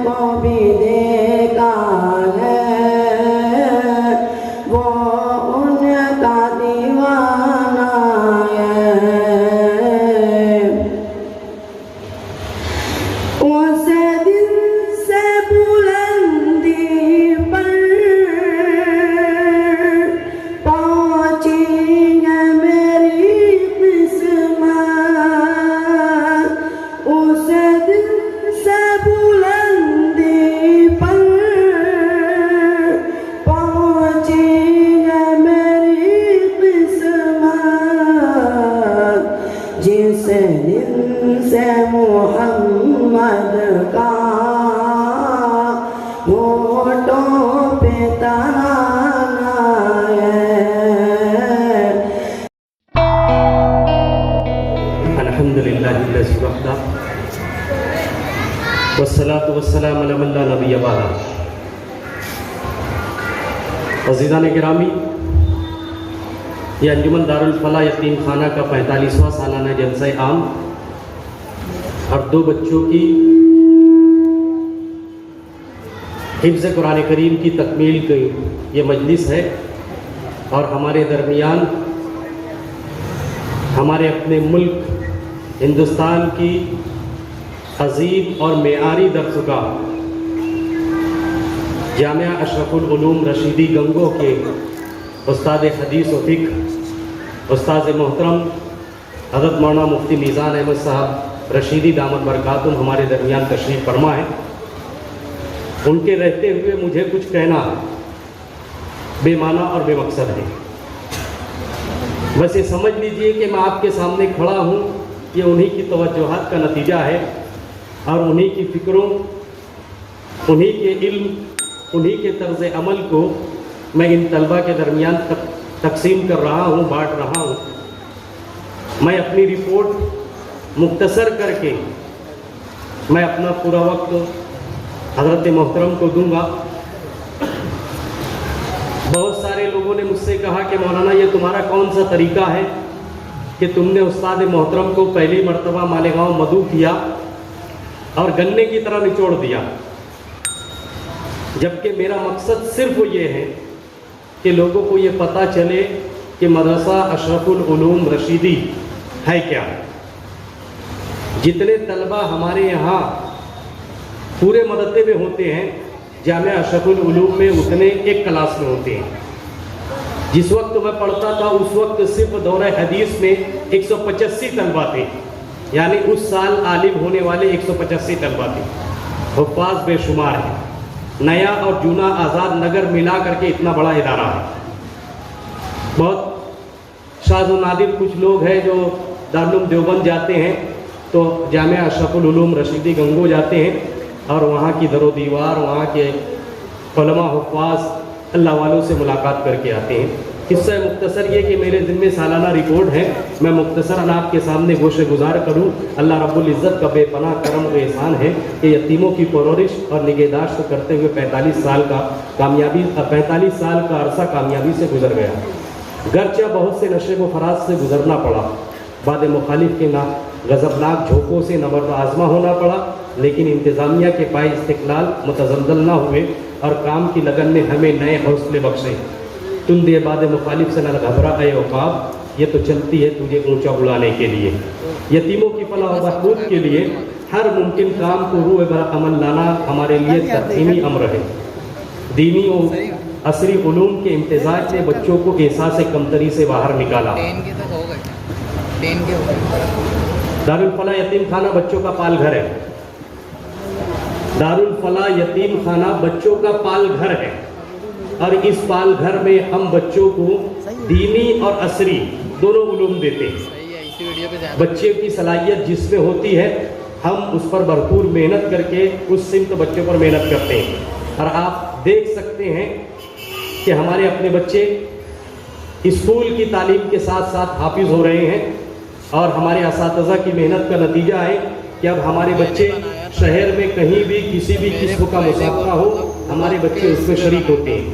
کو بھی دیکھا ہے وہ ان کا دیوانہ ہے اسے دل سے بلندی پر پہنچی ہے میری قسمت اسے دل سے بلندی پر پہنچی ہے میری قسمت جس دن سے محمد کا ہونٹوں پہ ترانہ ہے الحمدللہ الذی وحدہ والصلاة والسلام علی من لا نبی بعدہ۔ عزیزان گرامی، یہ انجمن دارالفلاح یتیم خانہ کا 45واں سالانہ جلسہ عام اور 2 بچوں کی حفظ قرآن کریم کی تکمیل کی یہ مجلس ہے، اور ہمارے درمیان ہمارے اپنے ملک ہندوستان کی عظیم اور معیاری درسگاہ جامعہ اشرف العلوم رشیدی گنگو کے استاد حدیث و فقہ استاد محترم حضرت مولانا مفتی میزان احمد صاحب رشیدی دامت برکاتہم ہمارے درمیان تشریف فرما ہے۔ ان کے رہتے ہوئے مجھے کچھ کہنا بے معنی اور بے مقصد ہے۔ بس یہ سمجھ لیجئے کہ میں آپ کے سامنے کھڑا ہوں، یہ انہی کی توجہات کا نتیجہ ہے، اور انہی کی فکروں، انہی کے علم، انہی کے طرز عمل کو میں ان طلبہ کے درمیان تقسیم کر رہا ہوں، بانٹ رہا ہوں۔ میں اپنی رپورٹ مختصر کر کے میں اپنا پورا وقت حضرت محترم کو دوں گا۔ بہت سارے لوگوں نے مجھ سے کہا کہ مولانا یہ تمہارا کون سا طریقہ ہے کہ تم نے استاد محترم کو پہلی مرتبہ مالیگاؤں مدعو کیا اور گنے کی طرح نچوڑ دیا، جبکہ میرا مقصد صرف یہ ہے کہ لوگوں کو یہ پتہ چلے کہ مدرسہ اشرف العلوم رشیدی ہے کیا۔ جتنے طلبہ ہمارے یہاں پورے مدرسے میں ہوتے ہیں، جامعہ اشرف العلوم میں اتنے ایک کلاس میں ہوتے ہیں۔ جس وقت میں پڑھتا تھا اس وقت صرف دورہ حدیث میں 185 طلبہ تھے، یعنی اس سال عالم ہونے والے 185 طلبہ تھے۔ حفاظ بے شمار ہیں، نیا اور جونا آزاد نگر ملا کر کے اتنا بڑا ادارہ ہے۔ بہت شاذ و نادر کچھ لوگ ہیں جو دارالعلوم دیوبند جاتے ہیں تو جامعہ اشرف العلوم رشیدی گنگو جاتے ہیں، اور وہاں کی در و دیوار، وہاں کے علماء حفاظ اللہ والوں سے ملاقات کر کے آتے ہیں۔ قصہ مختصر یہ کہ میرے ذمہ سالانہ رپورٹ ہے، میں مختصراً آپ کے سامنے گوشہ گزار کروں۔ اللہ رب العزت کا بے پناہ کرم و احسان ہے کہ یتیموں کی پرورش اور نگہداشت کرتے ہوئے 45 سال کا عرصہ کامیابی سے گزر گیا۔ گرچہ بہت سے نشیب و فراز سے گزرنا پڑا، بعد مخالف کے غضبناک جھونکوں سے نبرد آزما ہونا پڑا، لیکن انتظامیہ کے پائے استقلال متزلزل نہ ہوئے اور کام کی لگن نے ہمیں نئے حوصلے بخشے۔ تم دے بعد مخالف سے نہ گھبرا اے عقاب، یہ تو چلتی ہے تجھے اونچا اڑانے کے لیے۔ یتیموں کی فلاح و بہبود کے لیے ہر ممکن کام کو روح بر عمل لانا ہمارے لیے ترجیحی امر ہے۔ دینی و عصری علوم کے امتزاج نے بچوں کو احساس کمتری سے باہر نکالا۔ دارالفلاح یتیم خانہ بچوں کا پال گھر ہے۔ دارالفلاح یتیم خانہ بچوں کا پال گھر ہے، اور اس پال گھر میں ہم بچوں کو دینی اور عصری دونوں علوم دیتے ہیں۔ بچے کی صلاحیت جس میں ہوتی ہے ہم اس پر بھرپور محنت کر کے اس سمت بچوں پر محنت کرتے ہیں، اور آپ دیکھ سکتے ہیں کہ ہمارے اپنے بچے اسکول کی تعلیم کے ساتھ ساتھ حافظ ہو رہے ہیں، اور ہمارے اساتذہ کی محنت کا نتیجہ ہے کہ اب ہمارے بچے شہر میں کہیں بھی کسی بھی قسم کا مسابقہ ہو ہمارے بچے اس میں شریک ہوتے ہیں۔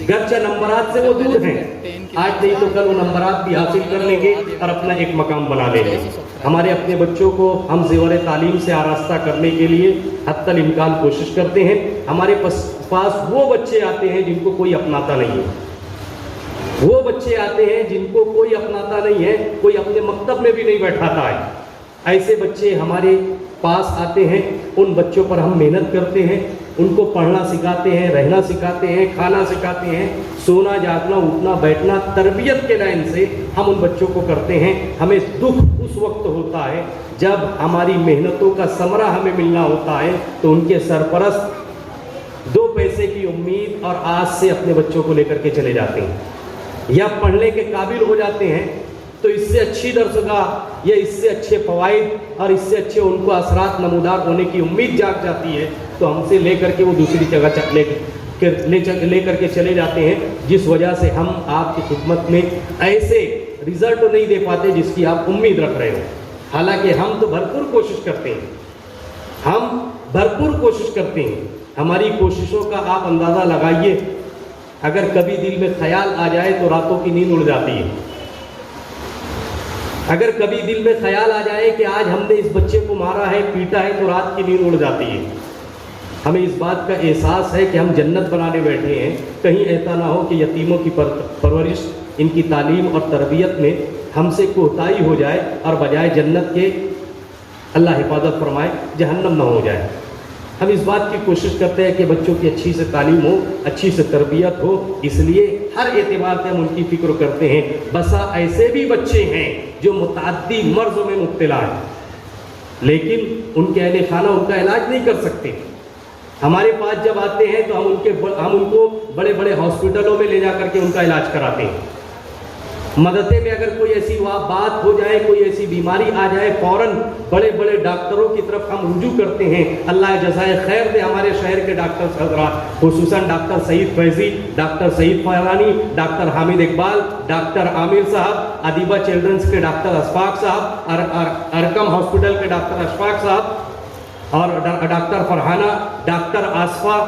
گرچہ نمبرات سے وہ دور ہیں، آج نہیں تو کل وہ نمبرات بھی حاصل کر لیں گے اور اپنا ایک مقام بنا لیں گے۔ ہمارے اپنے بچوں کو ہم زیور تعلیم سے آراستہ کرنے کے لیے حتی الامکان کوشش کرتے ہیں. ہمارے پاس وہ بچے آتے ہیں جن کو کوئی اپناتا نہیں ہے، وہ بچے آتے ہیں جن کو کوئی اپناتا نہیں ہے، کوئی اپنے مکتب میں بھی نہیں بیٹھاتا ہے. ایسے بچے ہمارے پاس آتے ہیں، ان بچوں پر ہم محنت کرتے ہیں، ان کو پڑھنا سکھاتے ہیں، رہنا سکھاتے ہیں، کھانا سکھاتے ہیں، سونا جاگنا اٹھنا بیٹھنا تربیت کے لائن سے ہم ان بچوں کو کرتے ہیں. ہمیں دکھ اس وقت ہوتا ہے جب ہماری محنتوں کا ثمرہ ہمیں ملنا ہوتا ہے تو ان کے سرپرست 2 پیسے کی امید اور آس سے اپنے بچوں کو لے کر کے چلے جاتے ہیں، یا پڑھنے کے قابل ہو جاتے ہیں تو اس سے اچھی درسگاہ یا اس سے اچھے فوائد اور اس سے اچھے ان کو اثرات نمودار ہونے کی امید جاگ جاتی ہے تو ہم سے لے کر کے وہ دوسری جگہ لے کر کے چلے جاتے ہیں، جس وجہ سے ہم آپ کی خدمت میں ایسے رزلٹ نہیں دے پاتے جس کی آپ امید رکھ رہے ہو. حالانکہ ہم تو بھرپور کوشش کرتے ہیں، ہم بھرپور کوشش کرتے ہیں. ہماری کوششوں کا آپ اندازہ لگائیے، اگر کبھی دل میں خیال آ جائے تو راتوں کی نیند اڑ جاتی ہے. اگر کبھی دل میں خیال آ جائے کہ آج ہم نے اس بچے کو مارا ہے پیٹا ہے تو رات کی نیند اڑ جاتی ہے. ہمیں اس بات کا احساس ہے کہ ہم جنت بنانے بیٹھے ہیں. کہیں ایسا نہ ہو کہ یتیموں کی پرورش، ان کی تعلیم اور تربیت میں ہم سے کوتاہی ہو جائے اور بجائے جنت کے اللہ حفاظت فرمائے جہنم نہ ہو جائے. ہم اس بات کی کوشش کرتے ہیں کہ بچوں کی اچھی سے تعلیم ہو، اچھی سے تربیت ہو، اس لیے ہر اعتبار سے ہم ان کی فکر کرتے ہیں. بسا ایسے بھی بچے ہیں جو متعدی مرضوں میں مبتلا ہیں لیکن ان کے اہل خانہ ان کا علاج نہیں کر سکتے. ہمارے پاس جب آتے ہیں تو ہم ان کو بڑے بڑے ہاسپٹلوں میں لے جا کر کے ان کا علاج کراتے ہیں. مدرسے میں اگر کوئی ایسی بات ہو جائے، کوئی ایسی بیماری آ جائے، فوراً بڑے بڑے ڈاکٹروں کی طرف ہم رجوع کرتے ہیں. اللہ جزائے خیر دے ہمارے شہر کے ڈاکٹر حضرات، خصوصاً ڈاکٹر سعید فیضی، ڈاکٹر سعید فیضانی، ڈاکٹر حامد اقبال، ڈاکٹر عامر صاحب، ادیبہ چلڈرنس کے ڈاکٹر اشفاق صاحب، ارکم ہاسپٹل کے ڈاکٹر اشفاق صاحب، اور ڈاکٹر فرحانہ، ڈاکٹر آصفہ.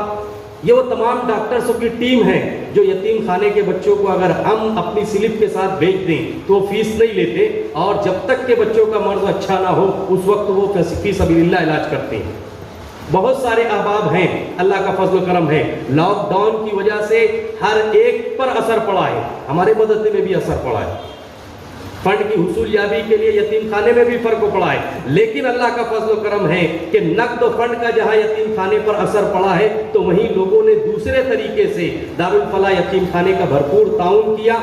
یہ وہ تمام ڈاکٹروں کی ٹیم ہے جو یتیم خانے کے بچوں کو اگر ہم اپنی سلپ کے ساتھ بھیج دیں تو وہ فیس نہیں لیتے، اور جب تک کہ بچوں کا مرض اچھا نہ ہو اس وقت وہ فی سبیل اللہ علاج کرتے ہیں. بہت سارے احباب ہیں، اللہ کا فضل و کرم ہے. لاک ڈاؤن کی وجہ سے ہر ایک پر اثر پڑا ہے، ہمارے مدرسے میں بھی اثر پڑا ہے. فنڈ کی حصول یابی کے لیے یتیم خانے میں بھی فرق پڑا ہے، لیکن اللہ کا فضل و کرم ہے کہ نقد و فنڈ کا جہاں یتیم خانے پر اثر پڑا ہے تو وہیں لوگوں نے دوسرے طریقے سے دارالفلاح یتیم خانے کا بھرپور تعاون کیا.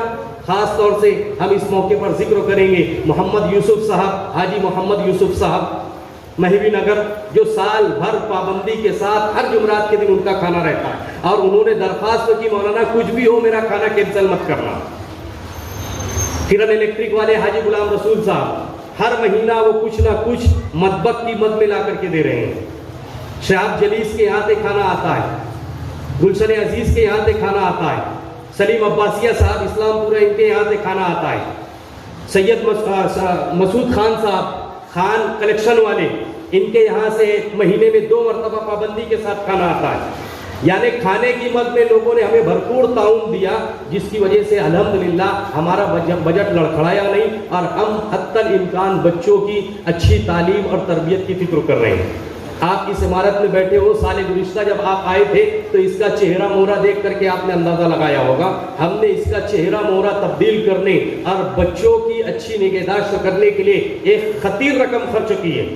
خاص طور سے ہم اس موقع پر ذکر کریں گے محمد یوسف صاحب، حاجی محمد یوسف صاحب مہوی نگر، جو سال بھر پابندی کے ساتھ ہر جمعرات کے دن ان کا کھانا رہتا ہے، اور انہوں نے درخواست کی مولانا کچھ بھی ہو میرا کھانا کینسل مت کرنا. کرن الیکٹرک والے حاجی غلام رسول صاحب ہر مہینہ وہ کچھ نہ کچھ مطبخ کی مد میں لا کر کے دے رہے ہیں. شہاب جلیس کے یہاں سے کھانا آتا ہے، گلشن عزیز کے یہاں سے کھانا آتا ہے، سلیم عباسیہ صاحب اسلام پورہ ان کے یہاں سے کھانا آتا ہے، سید مسعود خان صاحب خان کلیکشن والے ان کے یہاں سے مہینے میں 2 مرتبہ پابندی کے ساتھ کھانا آتا ہے. یعنی کھانے کی مد میں لوگوں نے ہمیں بھرپور تعاون دیا، جس کی وجہ سے الحمدللہ ہمارا بجٹ لڑکھڑایا نہیں اور ہم حتی الامکان بچوں کی اچھی تعلیم اور تربیت کی فکر کر رہے ہیں. آپ اس عمارت میں بیٹھے ہو، سال گزشتہ جب آپ آئے تھے تو اس کا چہرہ مہرہ دیکھ کر کے آپ نے اندازہ لگایا ہوگا. ہم نے اس کا چہرہ مہرہ تبدیل کرنے اور بچوں کی اچھی نگہداشت کرنے کے لیے ایک خطیر رقم خرچ کی ہے.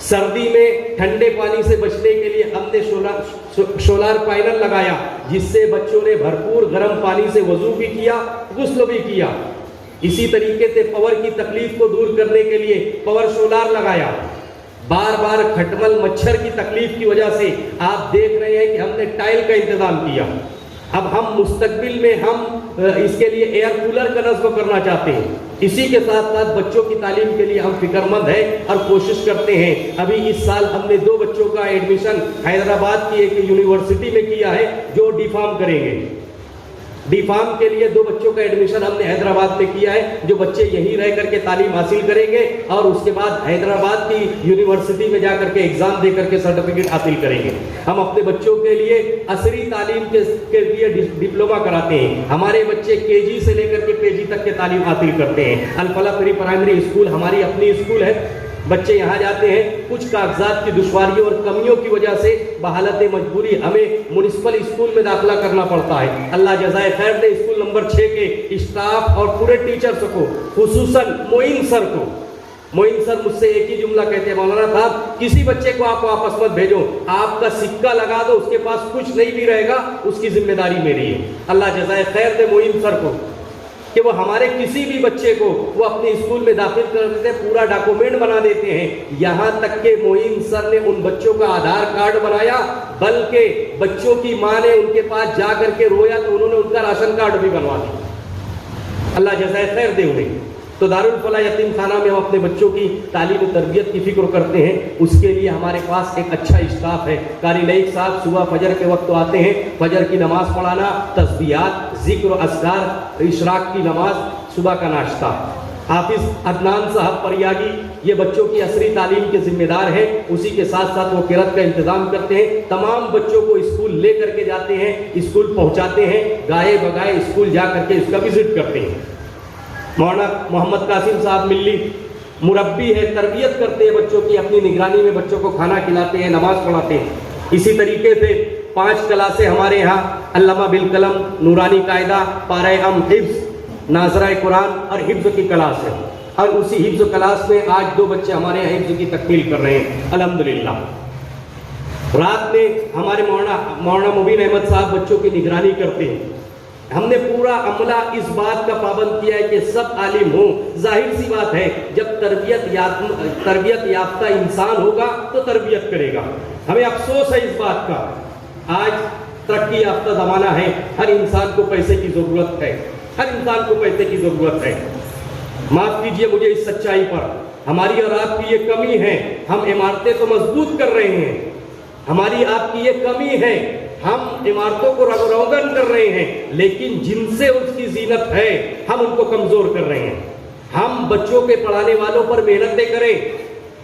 سردی میں ٹھنڈے پانی سے بچنے کے لیے ہم نے سولار پینل لگایا، جس سے بچوں نے بھرپور گرم پانی سے وضو بھی کیا، غسل بھی کیا. اسی طریقے سے پاور کی تکلیف کو دور کرنے کے لیے پاور سولار لگایا. بار بار کھٹمل مچھر کی تکلیف کی وجہ سے آپ دیکھ رہے ہیں کہ ہم نے ٹائل کا انتظام کیا. اب ہم مستقبل میں ہم اس کے لیے ایئر کولر کا نصب کرنا چاہتے ہیں. اسی کے ساتھ ساتھ بچوں کی تعلیم کے لیے ہم فکر مند ہیں اور کوشش کرتے ہیں. ابھی اس سال ہم نے 2 بچوں کا ایڈمیشن حیدرآباد کی ایک یونیورسٹی میں کیا ہے جو ڈی فارم کریں گے. ڈی فارم کے لیے 2 بچوں کا ایڈمیشن ہم نے حیدرآباد میں کیا ہے، جو بچے یہیں رہ کر کے تعلیم حاصل کریں گے اور اس کے بعد حیدرآباد کی یونیورسٹی میں جا کر کے ایگزام دے کر کے سرٹیفکیٹ حاصل کریں گے۔ ہم اپنے بچوں کے لیے عصری تعلیم کے لیے ڈپلوما کراتے ہیں، ہمارے بچے KG سے لے کر کے PG تک کے تعلیم حاصل کرتے ہیں۔ الفلاح پری پرائمری اسکول ہماری اپنی اسکول ہے، بچے یہاں جاتے ہیں، کچھ کاغذات کی دشواریوں اور کمیوں کی وجہ سے بحالت مجبوری ہمیں میونسپل اسکول میں داخلہ کرنا پڑتا ہے۔ اللہ جزائے خیر دے اسکول نمبر 6 کے اسٹاف اور پورے ٹیچرز کو، خصوصاً معین سر کو، معین سر مجھ سے ایک ہی جملہ کہتے ہیں، مولانا صاحب کسی بچے کو آپ واپس مت بھیجو، آپ کا سکہ لگا دو، اس کے پاس کچھ نہیں بھی رہے گا، اس کی ذمہ داری میری ہے۔ اللہ جزائے خیر دے معین سر کو کہ وہ ہمارے کسی بھی بچے کو وہ اپنے اسکول میں داخل کر دیتے ہیں، پورا ڈاکومنٹ بنا دیتے ہیں، یہاں تک کہ معین سر نے ان بچوں کا آدھار کارڈ بنایا، بلکہ بچوں کی ماں نے ان کے پاس جا کر کے رویا تو انہوں نے ان کا راشن کارڈ بھی بنوا دیا۔ اللہ جزائے خیر دے انہیں۔ تو دارالفلاح یتیم خانہ میں ہم اپنے بچوں کی تعلیم و تربیت کی فکر کرتے ہیں، اس کے لیے ہمارے پاس ایک اچھا اسٹاف ہے۔ قاری لائق صاحب صبح فجر کے وقت آتے ہیں، فجر کی نماز پڑھانا، تسبیحات، ذکر و اذکار، اشراق کی نماز، صبح کا ناشتہ۔ حافظ عدنان صاحب پریاگی یہ بچوں کی عصری تعلیم کے ذمہ دار ہیں، اسی کے ساتھ ساتھ وہ قرأت کا انتظام کرتے ہیں، تمام بچوں کو اسکول لے کر کے جاتے ہیں، اسکول پہنچاتے ہیں، گائے بگائے اسکول جا کر کے اس کا وزٹ کرتے ہیں۔ مولانا محمد قاسم صاحب ملی مربی ہے، تربیت کرتے ہیں بچوں کی، اپنی نگرانی میں بچوں کو کھانا کھلاتے ہیں، نماز پڑھاتے ہیں۔ اسی طریقے سے 5 کلاسیں ہمارے یہاں علامہ بالقلم، نورانی قاعدہ، پارہ ام، حفظ، ناظرہ قرآن اور حفظ کی کلاس ہے، اور اسی حفظ کلاس میں آج 2 بچے ہمارے یہاں حفظ کی تکمیل کر رہے ہیں الحمدللہ۔ رات میں ہمارے مولانا مبین احمد صاحب بچوں کی نگرانی کرتے ہیں۔ ہم نے پورا عملہ اس بات کا پابند کیا ہے کہ سب عالم ہوں۔ ظاہر سی بات ہے جب تربیت یافتہ انسان ہوگا تو تربیت کرے گا۔ ہمیں افسوس ہے اس بات کا، آج ترقی یافتہ زمانہ ہے، ہر انسان کو پیسے کی ضرورت ہے، ہر انسان کو پیسے کی ضرورت ہے۔ معاف کیجئے مجھے اس سچائی پر، ہماری اور آپ کی یہ کمی ہے، ہم عمارتیں تو مضبوط کر رہے ہیں، ہماری آپ کی یہ کمی ہے، ہم عمارتوں کو رنگ روگن کر رہے ہیں، لیکن جن سے اس کی زینت ہے ہم ان کو کمزور کر رہے ہیں۔ ہم بچوں کے پڑھانے والوں پر محنتیں کریں،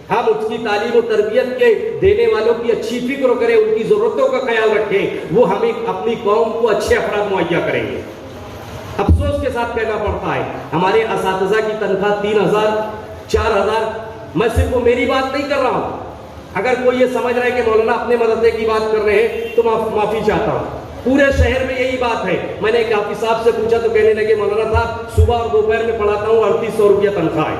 ہم اس کی تعلیم و تربیت کے دینے والوں کی اچھی فکر کریں، ان کی ضرورتوں کا خیال رکھیں، وہ ہمیں اپنی قوم کو اچھے افراد مہیا کریں گے۔ افسوس کے ساتھ کہنا پڑتا ہے ہمارے اساتذہ کی تنخواہ 3000 4000، میں صرف وہ میری بات نہیں کر رہا ہوں، اگر کوئی یہ سمجھ رہا ہے کہ مولانا اپنے مدرسے کی بات کر رہے ہیں تو معافی چاہتا ہوں، پورے شہر میں یہی بات ہے۔ میں نے ایک حافظ صاحب سے پوچھا تو کہنے لگے مولانا صاحب صبح اور دوپہر میں پڑھاتا ہوں، 3800 روپیہ تنخواہ ہے،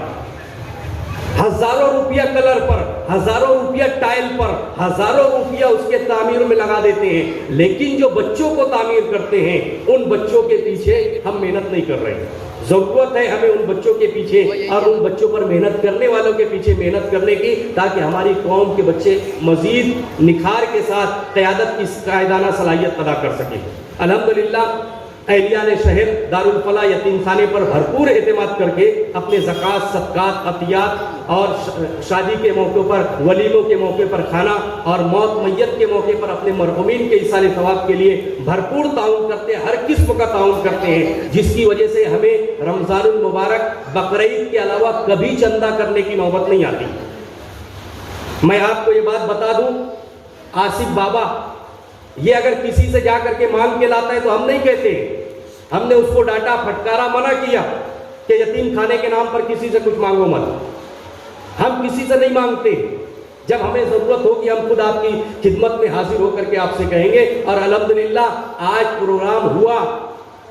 ہزاروں روپیہ کلر پر، ہزاروں روپیہ ٹائل پر، ہزاروں روپیہ اس کے تعمیر میں لگا دیتے ہیں، لیکن جو بچوں کو تعمیر کرتے ہیں ان بچوں کے پیچھے ہم محنت نہیں کر رہے ہیں۔ ضرورت ہے ہمیں ان بچوں کے پیچھے اور ان بچوں پر محنت کرنے والوں کے پیچھے محنت کرنے کی، تاکہ ہماری قوم کے بچے مزید نکھار کے ساتھ قیادت کی قائدانہ صلاحیت ادا کر سکیں۔ الحمدللہ اہلیان شہر دارالفلاح یتیم خانے پر بھرپور اعتماد کر کے اپنے زکوٰۃ، صدقات، عطیات اور شادی کے موقع پر، ولیموں کے موقع پر کھانا اور موت میت کے موقع پر اپنے مرحومین کے ایصال ثواب کے لیے بھرپور تعاون کرتے ہیں، ہر قسم کا تعاون کرتے ہیں، جس کی وجہ سے ہمیں رمضان المبارک، بقرعید کے علاوہ کبھی چندہ کرنے کی نوبت نہیں آتی۔ میں آپ کو یہ بات بتا دوں، آصف بابا یہ اگر کسی سے جا کر کے مانگ کے لاتا ہے تو ہم نہیں کہتے، ہم نے اس کو ڈانٹا، پھٹکارا، منع کیا کہ یتیم خانے کے نام پر کسی سے کچھ مانگو مت، ہم کسی سے نہیں مانگتے، جب ہمیں ضرورت ہوگی ہم خود آپ کی خدمت میں حاضر ہو کر کے آپ سے کہیں گے۔ اور الحمدللہ آج پروگرام ہوا،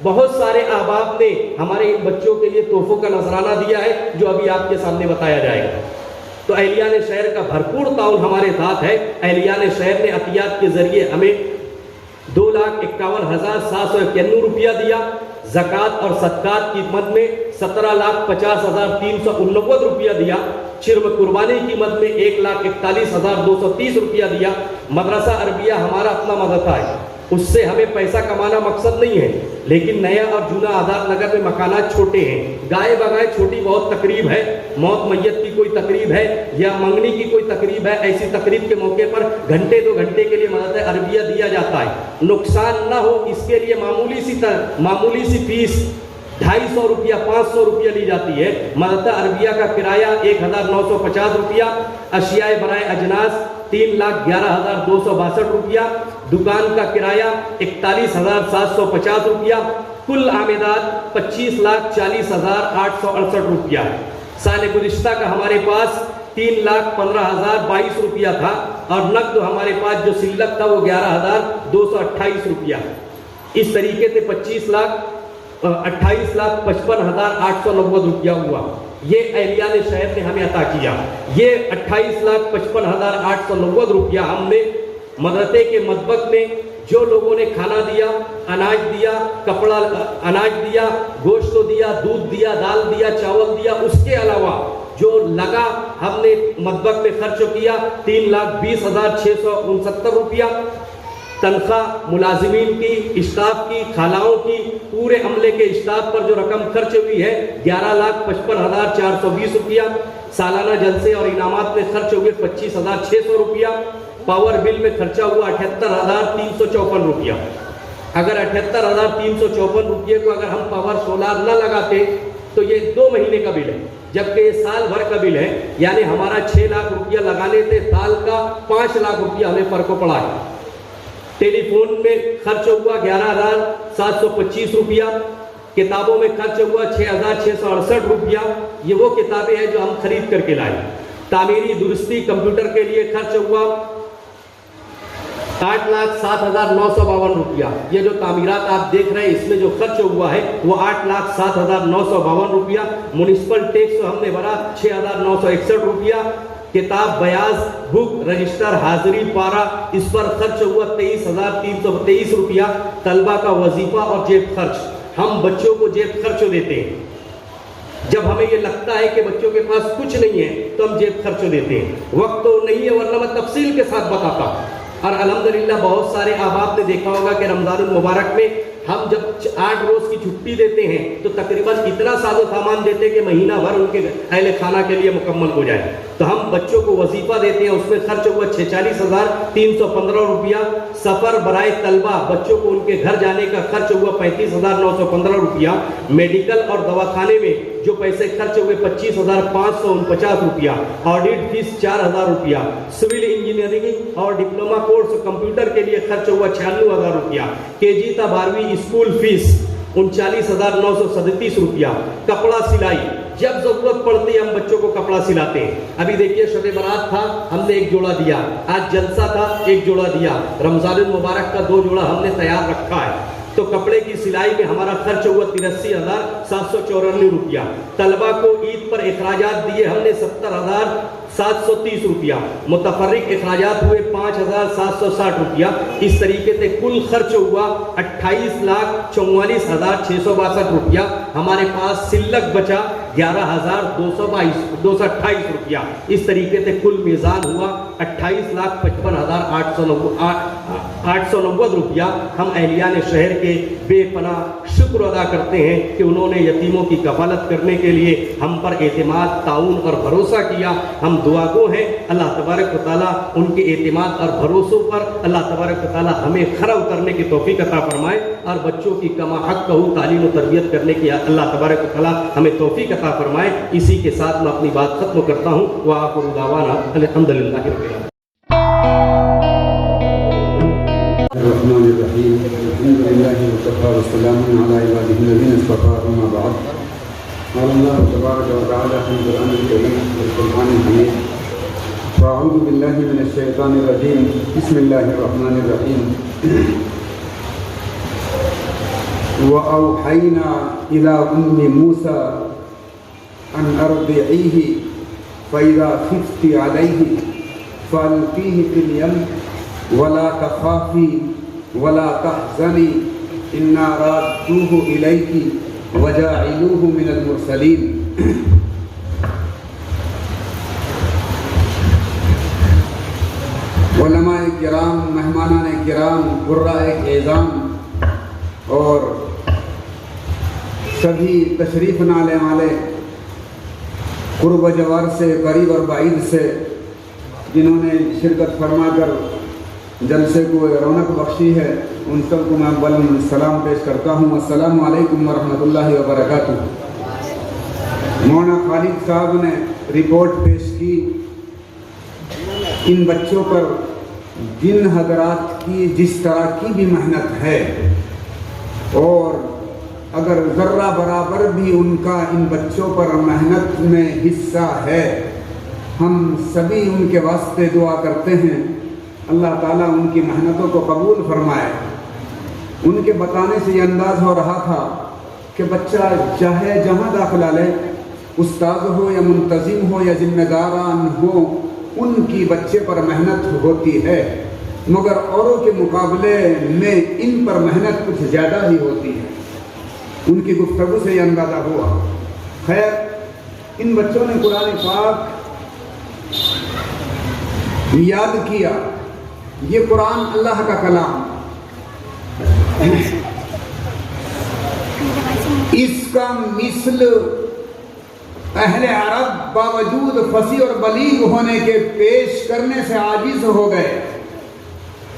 بہت سارے احباب نے ہمارے ان بچوں کے لیے تحفوں کا نذرانہ دیا ہے جو ابھی آپ کے سامنے بتایا جائے گا۔ تو اہلیان شہر کا بھرپور تعاون ہمارے ساتھ ہے۔ اہلیان شہر نے عطیات کے ذریعے ہمیں 2,51,791 روپیہ دیا، زکوٰۃ اور صدقات کی قیمت میں 17,50,389 روپیہ دیا، شرم قربانی کی قیمت میں 1,41,230 روپیہ دیا۔ مدرسہ عربیہ ہمارا اپنا مدرسہ ہے، اس سے ہمیں پیسہ کمانا مقصد نہیں ہے، لیکن نیا اور جونا آزاد نگر میں مکانات چھوٹے ہیں، گائے بگائے چھوٹی بہت تقریب ہے، موت میت کی کوئی تقریب ہے یا منگنی کی کوئی تقریب ہے، ایسی تقریب کے موقع پر گھنٹے 2 گھنٹے کے لیے مدد عربیہ دیا جاتا ہے، نقصان نہ ہو اس کے لیے معمولی سی فیس 250 روپیہ 500 روپیہ لی جاتی ہے۔ مدد عربیہ کا کرایہ 1950 روپیہ، اشیاء برائے اجناس 3,11,262 روپیہ، دکان کا کرایہ 41,750 روپیہ، کل آمدات 25,40,868 روپیہ۔ سال گزشتہ کا ہمارے پاس 3,15,022 روپیہ تھا اور نقد ہمارے پاس جو سلک تھا وہ 11,228 روپیہ۔ اس طریقے سے 28,55,890 روپیہ ہوا۔ یہ اہلیان شہر نے ہمیں عطا کیا۔ یہ 28,55,890 روپیہ ہم نے مدرسے کے مطبخ میں جو لوگوں نے کھانا دیا، اناج دیا، کپڑا اناج دیا، گوشت دیا، دودھ دیا، دال دیا، چاول دیا، اس کے علاوہ جو لگا ہم نے مطبخ میں خرچ کیا 3,20,669 روپیہ۔ تنخواہ ملازمین کی، اسٹاف کی، خالاؤں کی، پورے عملے کے اسٹاف پر جو رقم خرچ ہوئی ہے 11,55,420 روپیہ۔ سالانہ جلسے اور انعامات میں خرچ ہوئے 25,600 روپیہ۔ پاور بل میں خرچہ ہوا 78,354 روپیہ۔ اگر 78,354 روپیے کو اگر ہم پاور سولار نہ لگاتے تو یہ 2 مہینے کا بل ہے، جبکہ یہ سال بھر کا بل ہے، یعنی ہمارا 6 لاکھ روپیہ لگانے سے سال کا 5 لاکھ روپیہ ہمیں فرق کو پڑا ہے۔ ٹیلی فون میں خرچ ہوا 11,725 روپیہ۔ کتابوں میں خرچ ہوا 6,668 روپیہ۔ یہ وہ کتابیں ہیں جو ہم خرید کر کے لائے۔ تعمیری درستی کمپیوٹر کے لیے خرچ ہوا 8,07,952 روپیہ۔ یہ جو تعمیرات آپ دیکھ رہے ہیں اس میں جو خرچ ہوا ہے وہ 8,07,952 روپیہ۔ میونسپل ٹیکس ہم نے بھرا 6,961 روپیہ۔ کتاب بیاض، بک، رجسٹر، حاضری، پارہ، اس پر خرچ ہوا 23,323 روپیہ۔ طلبہ کا وظیفہ اور جیب خرچ، ہم بچوں کو جیب خرچ دیتے ہیں۔ جب ہمیں یہ لگتا ہے کہ بچوں کے پاس کچھ نہیں ہے تو ہم جیب خرچ دیتے ہیں۔ وقت تو نہیں ہے ورنہ میں تفصیل کے ساتھ بتاتا ہوں۔ اور الحمدللہ بہت سارے احباب نے دیکھا ہوگا کہ رمضان المبارک میں ہم جب 8 روز کی چھٹی دیتے ہیں تو تقریباً اتنا ساز و سامان دیتے ہیں کہ مہینہ بھر ان کے اہل خانہ کے لیے مکمل ہو جائے۔ تو ہم بچوں کو وظیفہ دیتے ہیں، اس میں خرچ ہوا 46,315 روپیہ۔ سفر برائے طلبہ، بچوں کو ان کے گھر جانے کا خرچ ہوا 35,915 روپیہ۔ میڈیکل اور دواخانے میں جو پیسے خرچ ہوئے 25,549 روپیہ۔ آڈٹ فیس 4,000 روپیہ۔ سول انجینئرنگ اور ڈپلوما کورس کمپیوٹر کے لیے خرچ ہوا 96,000 روپیہ۔ KG تا 12ویں اسکول فیس 39,937 روپیہ۔ کپڑا سلائی، جب ضرورت پڑتی ہے ہم بچوں کو کپڑا سلاتے ہیں۔ ابھی دیکھیے شب برات تھا، ہم نے 1 جوڑا دیا۔ آج جلسہ تھا، 1 جوڑا دیا۔ رمضان المبارک کا 2 جوڑا ہم نے تیار رکھا ہے۔ تو کپڑے کی سلائی میں ہمارا خرچ ہوا 83,794 روپیہ۔ طلبہ کو عید پر اخراجات دیے ہم نے 70,730 روپیہ۔ متفرق اخراجات ہوئے 5,760 روپیہ۔ اس طریقے سے کل خرچ ہوا 28,44,662 روپیہ۔ ہمارے پاس سلک بچا 11,228 روپیہ۔ اس طریقے سے کل میزان ہوا 28,55,890 روپیہ۔ ہم اہلیان شہر کے بے پناہ شکر ادا کرتے ہیں کہ انہوں نے یتیموں کی کفالت کرنے کے لیے ہم پر اعتماد، تعاون اور بھروسہ کیا۔ ہم دعا گو ہیں اللہ تبارک و تعالیٰ ان کے اعتماد اور بھروسوں پر اللہ تبارک و تعالیٰ ہمیں کھرا اترنے کی توفیق عطا فرمائے اور بچوں کی کما حق تعلیم و تربیت کرنے کی اللہ تبارک و تعالیٰ ہمیں توفیق عطا فرمائے۔ اسی کے ساتھ میں اپنی بات ختم کرتا ہوں۔ وآخر دعوانا الحمدللہ رب العالمین۔ الرحمن الرحیم الحمد للہ وکفى وسلام علی عباده الذین اصطفى اما بعد۔ قال اللہ تبارک و تعالی فی القرآن الکریم والفرقان الحمید: فاعوذ باللہ من الشیطان الرجیم بسم اللہ الرحمن الرحیم۔ وأوحینا إلی أم موسى أن أرضعيه فإذا خفت عليه فألقيه في اليم ولا تخافي ولا تحزني إنا رادوه إليك وجاعلوه من المرسلين۔ علماء کرام، مہمانان کرام، قرائے اعظام اور سبھی تشریف لانے والے قرب و جوار سے، قریب اور بعید سے، جنہوں نے شرکت فرما کر جلسے کو رونق بخشی ہے، ان سب کو میں بلند سلام پیش کرتا ہوں۔ السلام علیکم ورحمۃ اللہ وبرکاتہ۔ مولانا خالد صاحب نے رپورٹ پیش کی ان بچوں پر جن حضرات کی جس طرح کی بھی محنت ہے، اور اگر ذرہ برابر بھی ان کا ان بچوں پر محنت میں حصہ ہے، ہم سبھی ان کے واسطے دعا کرتے ہیں اللہ تعالیٰ ان کی محنتوں کو قبول فرمائے۔ ان کے بتانے سے یہ انداز ہو رہا تھا کہ بچہ چاہے جہاں داخلہ لے، استاد ہو یا منتظم ہو یا ذمہ داران ہو، ان کی بچے پر محنت ہوتی ہے، مگر اوروں کے مقابلے میں ان پر محنت کچھ زیادہ ہی ہوتی ہے۔ ان کی گفتگو سے یہ اندازہ ہوا۔ خیر، ان بچوں نے قرآن پاک یاد کیا۔ یہ قرآن اللہ کا کلام، اس کا مثل اہل عرب باوجود فصیح اور بلیغ ہونے کے پیش کرنے سے عاجز ہو گئے،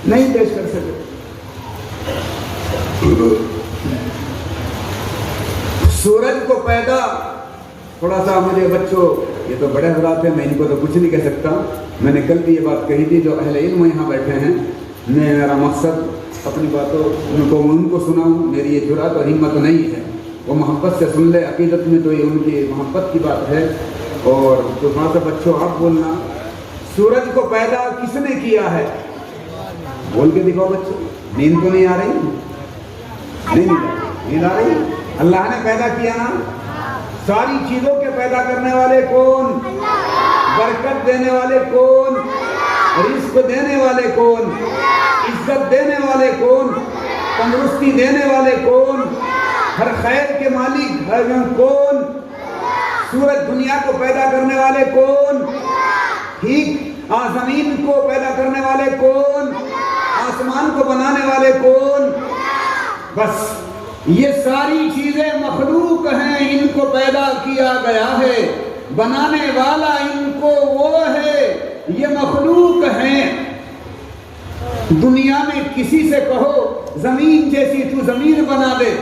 نہیں پیش کر سکے۔ سورج کو پیدا، تھوڑا سا مجھے بچوں، یہ تو بڑے حضرات ہیں، میں ان کو تو کچھ نہیں کہہ سکتا۔ میں نے کل بھی یہ بات کہی تھی، جو اہل علم یہاں بیٹھے ہیں، میرا مقصد اپنی باتوں ان کو سناؤں، میری یہ جرأت اور ہمت نہیں ہے۔ وہ محبت سے سن لے، عقیدت میں تو یہ ان کی محبت کی بات ہے۔ اور تو وہاں سے بچوں آپ بولنا، سورج کو پیدا کس نے کیا ہے؟ بول کے دکھاؤ بچوں۔ نیند تو نہیں آ رہی؟ نہیں نیند آ رہی؟ اللہ نے پیدا کیا نا۔ ساری چیزوں کے پیدا کرنے والے کون؟ برکت دینے والے کون؟ رزق دینے والے کون؟ عزت دینے والے کون؟ تندرستی دینے والے کون؟ ہر خیر کے مالک کون؟ سورج دنیا کو پیدا کرنے والے کون؟ ٹھیک، زمین کو پیدا کرنے والے کون؟ آسمان کو بنانے والے کون؟ بس یہ ساری چیزیں مخلوق ہیں، ان کو پیدا کیا گیا ہے، بنانے والا ان کو وہ ہے، یہ مخلوق ہیں۔ دنیا میں کسی سے کہو زمین جیسی تو زمین بنا دے،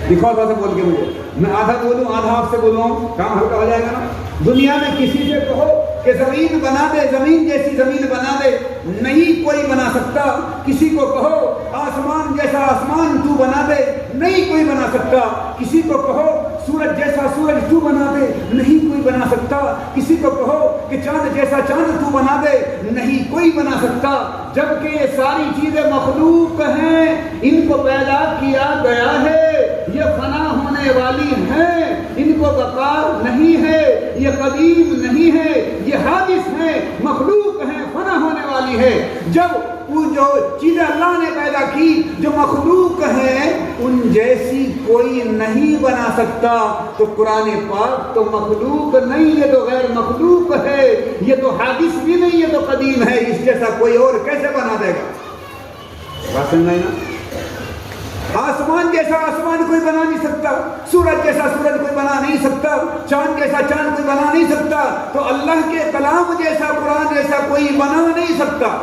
دکھاؤ تھا سے بول کے مجھے، میں آدھا بولوں آدھا آپ سے بولوں، کام ہلکا ہو جائے گا نا۔ دنیا میں کسی سے کہو کہ زمین بنا دے، زمین جیسی زمین بنا دے، نہیں کوئی بنا سکتا۔ کسی کو کہو آسمان جیسا آسمان تو بنا دے، نہیں کوئی بنا سکتا۔ کسی کو کہو سورج جیسا سورج تو بنا دے، نہیں کوئی بنا سکتا۔ کسی کو کہو کہ چاند جیسا چاند تو بنا دے، نہیں کوئی بنا سکتا۔ جبکہ یہ ساری چیزیں مخلوق ہیں، ان کو پیدا کیا گیا ہے، یہ فنا ہونے والی ہیں، ان کو بقا نہیں ہے، یہ قدیم نہیں ہے، یہ حادث ہے، مخلوق ہیں، فنا ہونے والی ہے۔ جب وہ جو چیزیں اللہ نے پیدا کی جو مخلوق ہیں، ان جیسی کوئی نہیں بنا سکتا، تو قرآن پاک تو مخلوق نہیں، یہ تو غیر مخلوق ہے، یہ تو حادث بھی نہیں، یہ تو قدیم ہے، اس جیسا کوئی اور کیسے بنا دے گا؟ بات سمجھ نا؟ آسمان جیسا آسمان کوئی بنا نہیں سکتا، سورج جیسا سورج کوئی بنا نہیں سکتا، چاند جیسا چاند کوئی بنا نہیں سکتا، تو اللہ کے کلام جیسا قرآن جیسا کوئی بنا نہیں سکتا۔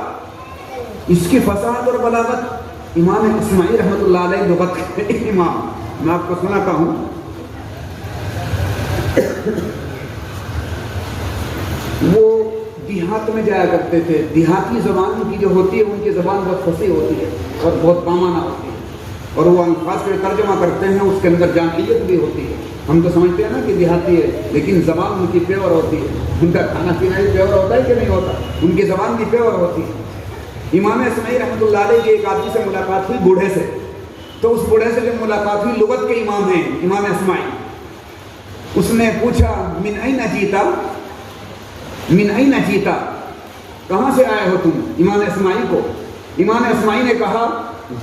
اس کی فصاحت اور بلاغت امام اسماعیل رحمۃ اللہ علیہ لغت کے امام، میں آپ کو سناتا ہوں۔ وہ دیہات میں جایا کرتے تھے، دیہاتی زبان کی جو ہوتی ہے ان کی زبان بہت فصیح ہوتی ہے اور بہت پامانہ ہوتی ہے، اور وہ الفاظ کا ترجمہ کرتے ہیں، اس کے اندر جامعیت بھی ہوتی ہے۔ ہم تو سمجھتے ہیں نا کہ دیہاتی ہے، لیکن زبان ان کی پیور ہوتی ہے، ان کا کھانا پینا بھی پیور ہوتا ہے کہ نہیں ہوتا، ان کی زبان بھی پیور ہوتی ہے۔ امام اسماعیل رحمۃ اللہ علیہ کی ایک آدمی سے ملاقات ہوئی، بوڑھے سے، تو اس بوڑھے سے جب ملاقات ہوئی، لغت کے امام ہیں امام اسماعیل، اس نے پوچھا من این جیتا، من این جیتا، کہاں سے آئے ہو تم؟ امام اسماعیل کو۔ امام اسماعیل نے کہا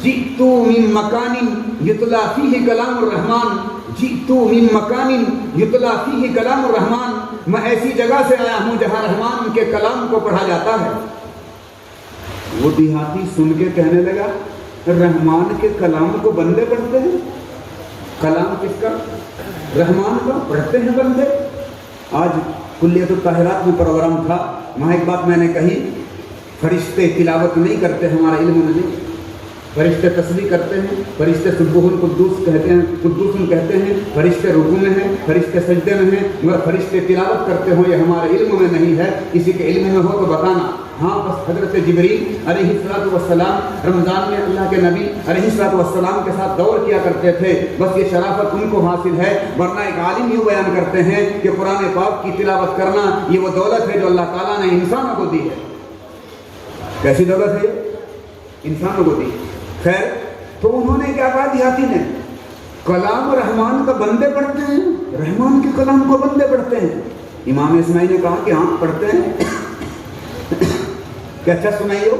جئتو من مکان یتلا فیہ کلام الرحمن، جئتو من مکان یتلا فیہ کلام الرحمن، میں ایسی جگہ سے آیا ہوں جہاں رحمان کے کلام کو پڑھا جاتا ہے۔ وہ دیہاتی سن کے کہنے لگا رحمان کے کلام کو بندے پڑھتے ہیں؟ کلام کس کا؟ رحمان کا پڑھتے ہیں بندے؟ آج کلیت الطاہرات میں پروگرام تھا، وہاں ایک بات میں نے کہی، فرشتے تلاوت نہیں کرتے، ہمارا علم نہیں، فرشتے تسبیح کرتے ہیں، فرشتے سبوح القدوس کہتے ہیں، قدوس کہتے ہیں، فرشتے رکوع میں ہیں، فرشتے سجدے میں ہیں، مگر فرشتے تلاوت کرتے ہوں یہ ہمارے علم میں نہیں ہے، کسی کے علم میں ہو تو بتانا۔ ہاں بس حضرت جبریل علیہ السلام رمضان میں اللہ کے نبی علیہ السلام کے ساتھ دور کیا کرتے تھے، بس یہ شرافت ان کو حاصل ہے، ورنہ ایک عالم یوں بیان کرتے ہیں کہ قرآن پاک کی تلاوت کرنا یہ وہ دولت ہے جو اللہ تعالیٰ نے انسانوں کو دی ہے۔ کیسی دولت ہے؟ انسانوں کو دی۔ خیر، تو انہوں نے کیا کہا دیہاتی نے؟ کلام رحمان کا بندے پڑھتے ہیں، رحمان کے کلام کو بندے پڑھتے ہیں۔ امام اسماعیل نے کہا کہ ہاں پڑھتے ہیں۔ کہ اچھا سنائیے،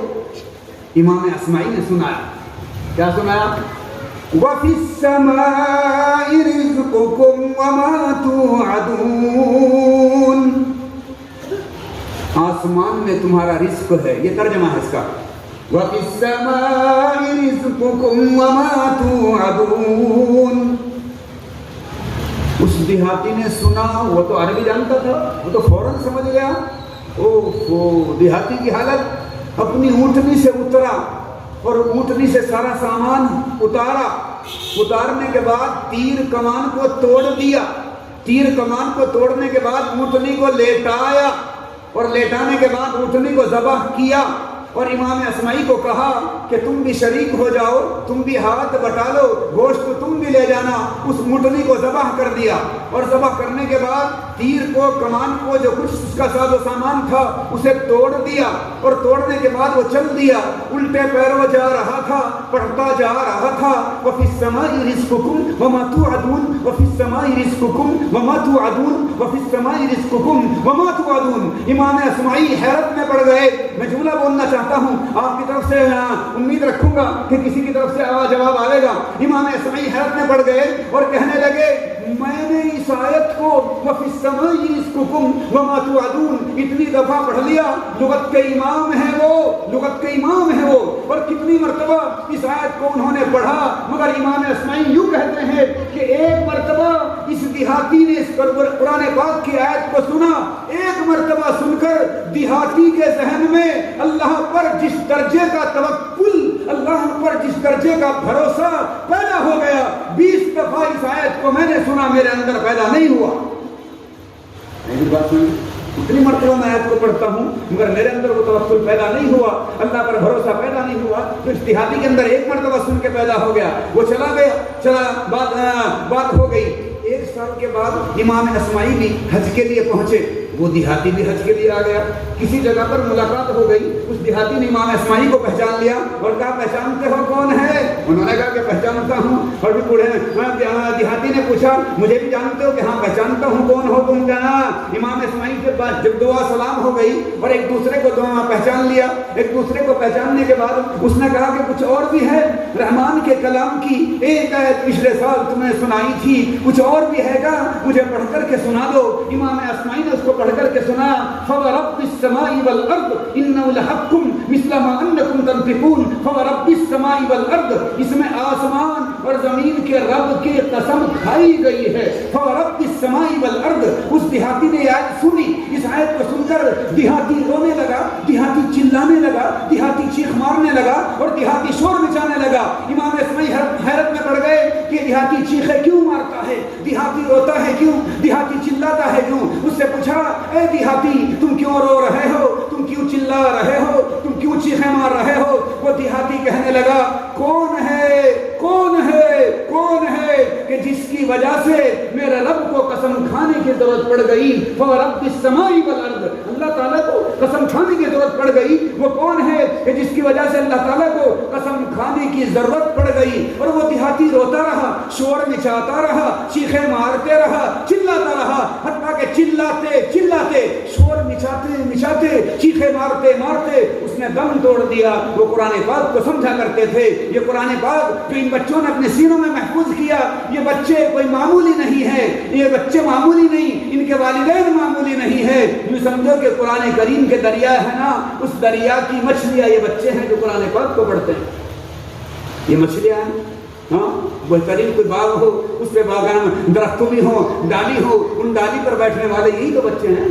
امام اسماعیل نے سنایا، کیا سنایا؟ وَفِي السَّمَاءِ رِزْقُكُمْ وَمَا تُوعَدُونَ، آسمان میں تمہارا رزق ہے، یہ ترجمہ ہے اس کا۔ وَفِي السَّمَاءِ رِزْقُكُمْ وَمَا تُوعَدُونَ۔ اس دیہاتی نے سنا، وہ تو عربی جانتا تھا، وہ تو فوراً سمجھ گیا۔ دیہاتی کی حالت، اپنی اونٹنی سے اترا اور اونٹنی سے سارا سامان اتارا، اتارنے کے بعد تیر کمان کو توڑ دیا، تیر کمان کو توڑنے کے بعد اونٹنی کو لیٹایا اور لیٹانے کے بعد اونٹنی کو ذبح کیا، اور امام اسماعی کو کہا کہ تم بھی شریک ہو جاؤ، تم بھی ہاتھ بٹا لو، گوشت تم بھی لے جانا۔ اس اونٹنی کو ذبح کر دیا، اور ذبح کرنے کے بعد تیر کو، کمان کو، جو کچھ اس کا ساز و سامان تھا اسے توڑ دیا، اور توڑنے کے بعد وہ چل دیا، الٹے پیروں جا رہا تھا، پڑھتا جا رہا تھا۔ وَفِي السَّمَاءِ رِزْقُكُمْ وَمَا تُوعَدُونَ وَفِي السَّمَاءِ رِزْقُكُمْ وَمَا تُوعَدُونَ وَفِي السَّمَاءِ رِزْقُكُمْ وَمَا تُوعَدُونَ۔ امام اسماعی حیرت میں پڑ گئے۔ میں جملہ بولنا چاہتا ہوں، آپ کی طرف سے امید رکھوں گا کہ کسی کی طرف سے جواب آئے گا۔ امام اسماعی حیرت میں پڑ گئے اور کہنے لگے میں نے اس آیت کو وَفِي السَّمَاءِ رِزْقُكُمْ وَمَا تُوعَدُونَ اتنی دفعہ پڑھ لیا، لغت کے امام ہیں وہ، لغت کے امام ہیں وہ، اور کتنی مرتبہ اس آیت کو انہوں نے پڑھا، مگر امام اسماعی یوں کہتے ہیں کہ ایک مرتبہ اس دیہاتی نے اس قرآن پاک کی آیت کو سنا، ایک مرتبہ سن کر دیہاتی کے ذہن میں اللہ پر جس درجے کا توکل، اللہ پر جس درجے کا بھروسہ پیدا ہو گیا، 20 دفعہ اس آیت کو میں نے سنا، میرے اندر پیدا نہیں ہوا۔ میری بات سنیں، اتنی مرتبہ میں آیت کو پڑھتا ہوں مگر میرے اندر وہ توکل پیدا نہیں ہوا، اللہ پر بھروسہ پیدا نہیں ہوا۔ تو اس دیہاتی کے اندر ایک مرتبہ سن کے پیدا ہو گیا، وہ چلا گیا، چلا بات ہو گئی۔ 1 سال کے بعد امام اسماعی بھی حج کے لیے پہنچے، وہ دیہاتی بھی حج کے لیے آ گیا۔ کسی جگہ پر ملاقات ہو گئی، اس دیہاتی نے امام اسماعی کو پہچان لیا اور کہا پہچانتے ہو کون ہے؟ انہوں نے کہا کہ پہچانتا ہوں، اور بھی بوڑھے دیہاتی نے پوچھا مجھے بھی جانتے ہو؟ کہ ہاں پہچانتا ہوں، کون ہو تم؟ کہا امام اسماعیل کے بعد جب دعا سلام ہو گئی اور ایک دوسرے کو پہچان لیا، ایک دوسرے کو پہچاننے کے بعد اس نے کہا کہ کچھ اور بھی ہے، رحمان کے کلام کی ایک آیت پچھلے سال تم نے سنائی تھی، کچھ اور بھی ہے گا، مجھے پڑھ کر کے سنا دو۔ امام اسماعیل نے اس کو پڑھ کر کے سنا، فَوَرَبِّ السَّمَاءِ وَالْأَرْضِ إِنَّهُ لَحَقٌّ مِثْلَ مَا أَنَّكُمْ تَنْطِقُونَ۔ فَوَرَبِّ السَّمَاءِ وَالْأَرْضِ، اس میں آسمان اور زمین کے رب کی قسم کھائی گئی ہے۔ فَوَرَبِّ السَّمَاءِ وَالْأَرْضِ، اس دیہاتی نے آیت سنی، اس آیت کو سن کر دیہاتی رونے لگا، دیہاتی چلانے لگا، دیہاتی چیخ مارنے لگا اور دیہاتی شور مچانے لگا۔ امام اسماعیل حیرت میں پڑ گئے کہ دیہاتی چیخیں کیوں مارتا ہے، دیہاتی روتا ہے کیوں، دیہاتی چلاتا ہے کیوں؟ اس سے پوچھا اے دیہاتی تم کیوں رو رہے ہو، تم کیوں چلا رہے ہو، تم کیوں چیخیں مار رہے ہو؟ وہ دیہاتی کہنے لگا کون ہے، کون ہے، کون ہے کہ جس کی وجہ سے میرے رب کو قسم کھانے کی ضرورت پڑ گئی؟ فَوَرَبِّ السَّمَاءِ وَالْأَرْضِ، اللہ تعالیٰ کو قسم کھانے کی ضرورت پڑ گئی، وہ کون ہے کہ جس کی وجہ سے اللہ تعالیٰ کو قسم کھانے کی ضرورت پڑ گئی اور وہ دیہاتی روتا رہا، شور مچاتا رہا، چیخیں مارتے رہا، چلاتا رہا، حتیٰ کہ چلاتے شور مچاتے چیخیں مارتے اس نے دم توڑ دیا۔ وہ قرآن پاک کو سمجھا کرتے تھے، یہ قرآن پاک جو ان بچوں نے اپنے سینوں میں محفوظ کیا، یہ بچے کوئی معمولی نہیں ہے، یہ بچے معمولی نہیں، ان کے والدین معمولی نہیں ہے۔ یوں سمجھو کہ قرآن کریم کے دریا ہے نا، اس دریا کی مچھلیاں یہ بچے ہیں جو قرآن پاک کو پڑھتے ہیں۔ یہ مچھلیاں ہیں، ہاں بہترین کوئی باغ ہو، اس پہ باغان درختوں بھی ہوں، ڈالی ہو، ان ڈالی پر بیٹھنے والے یہی تو بچے ہیں۔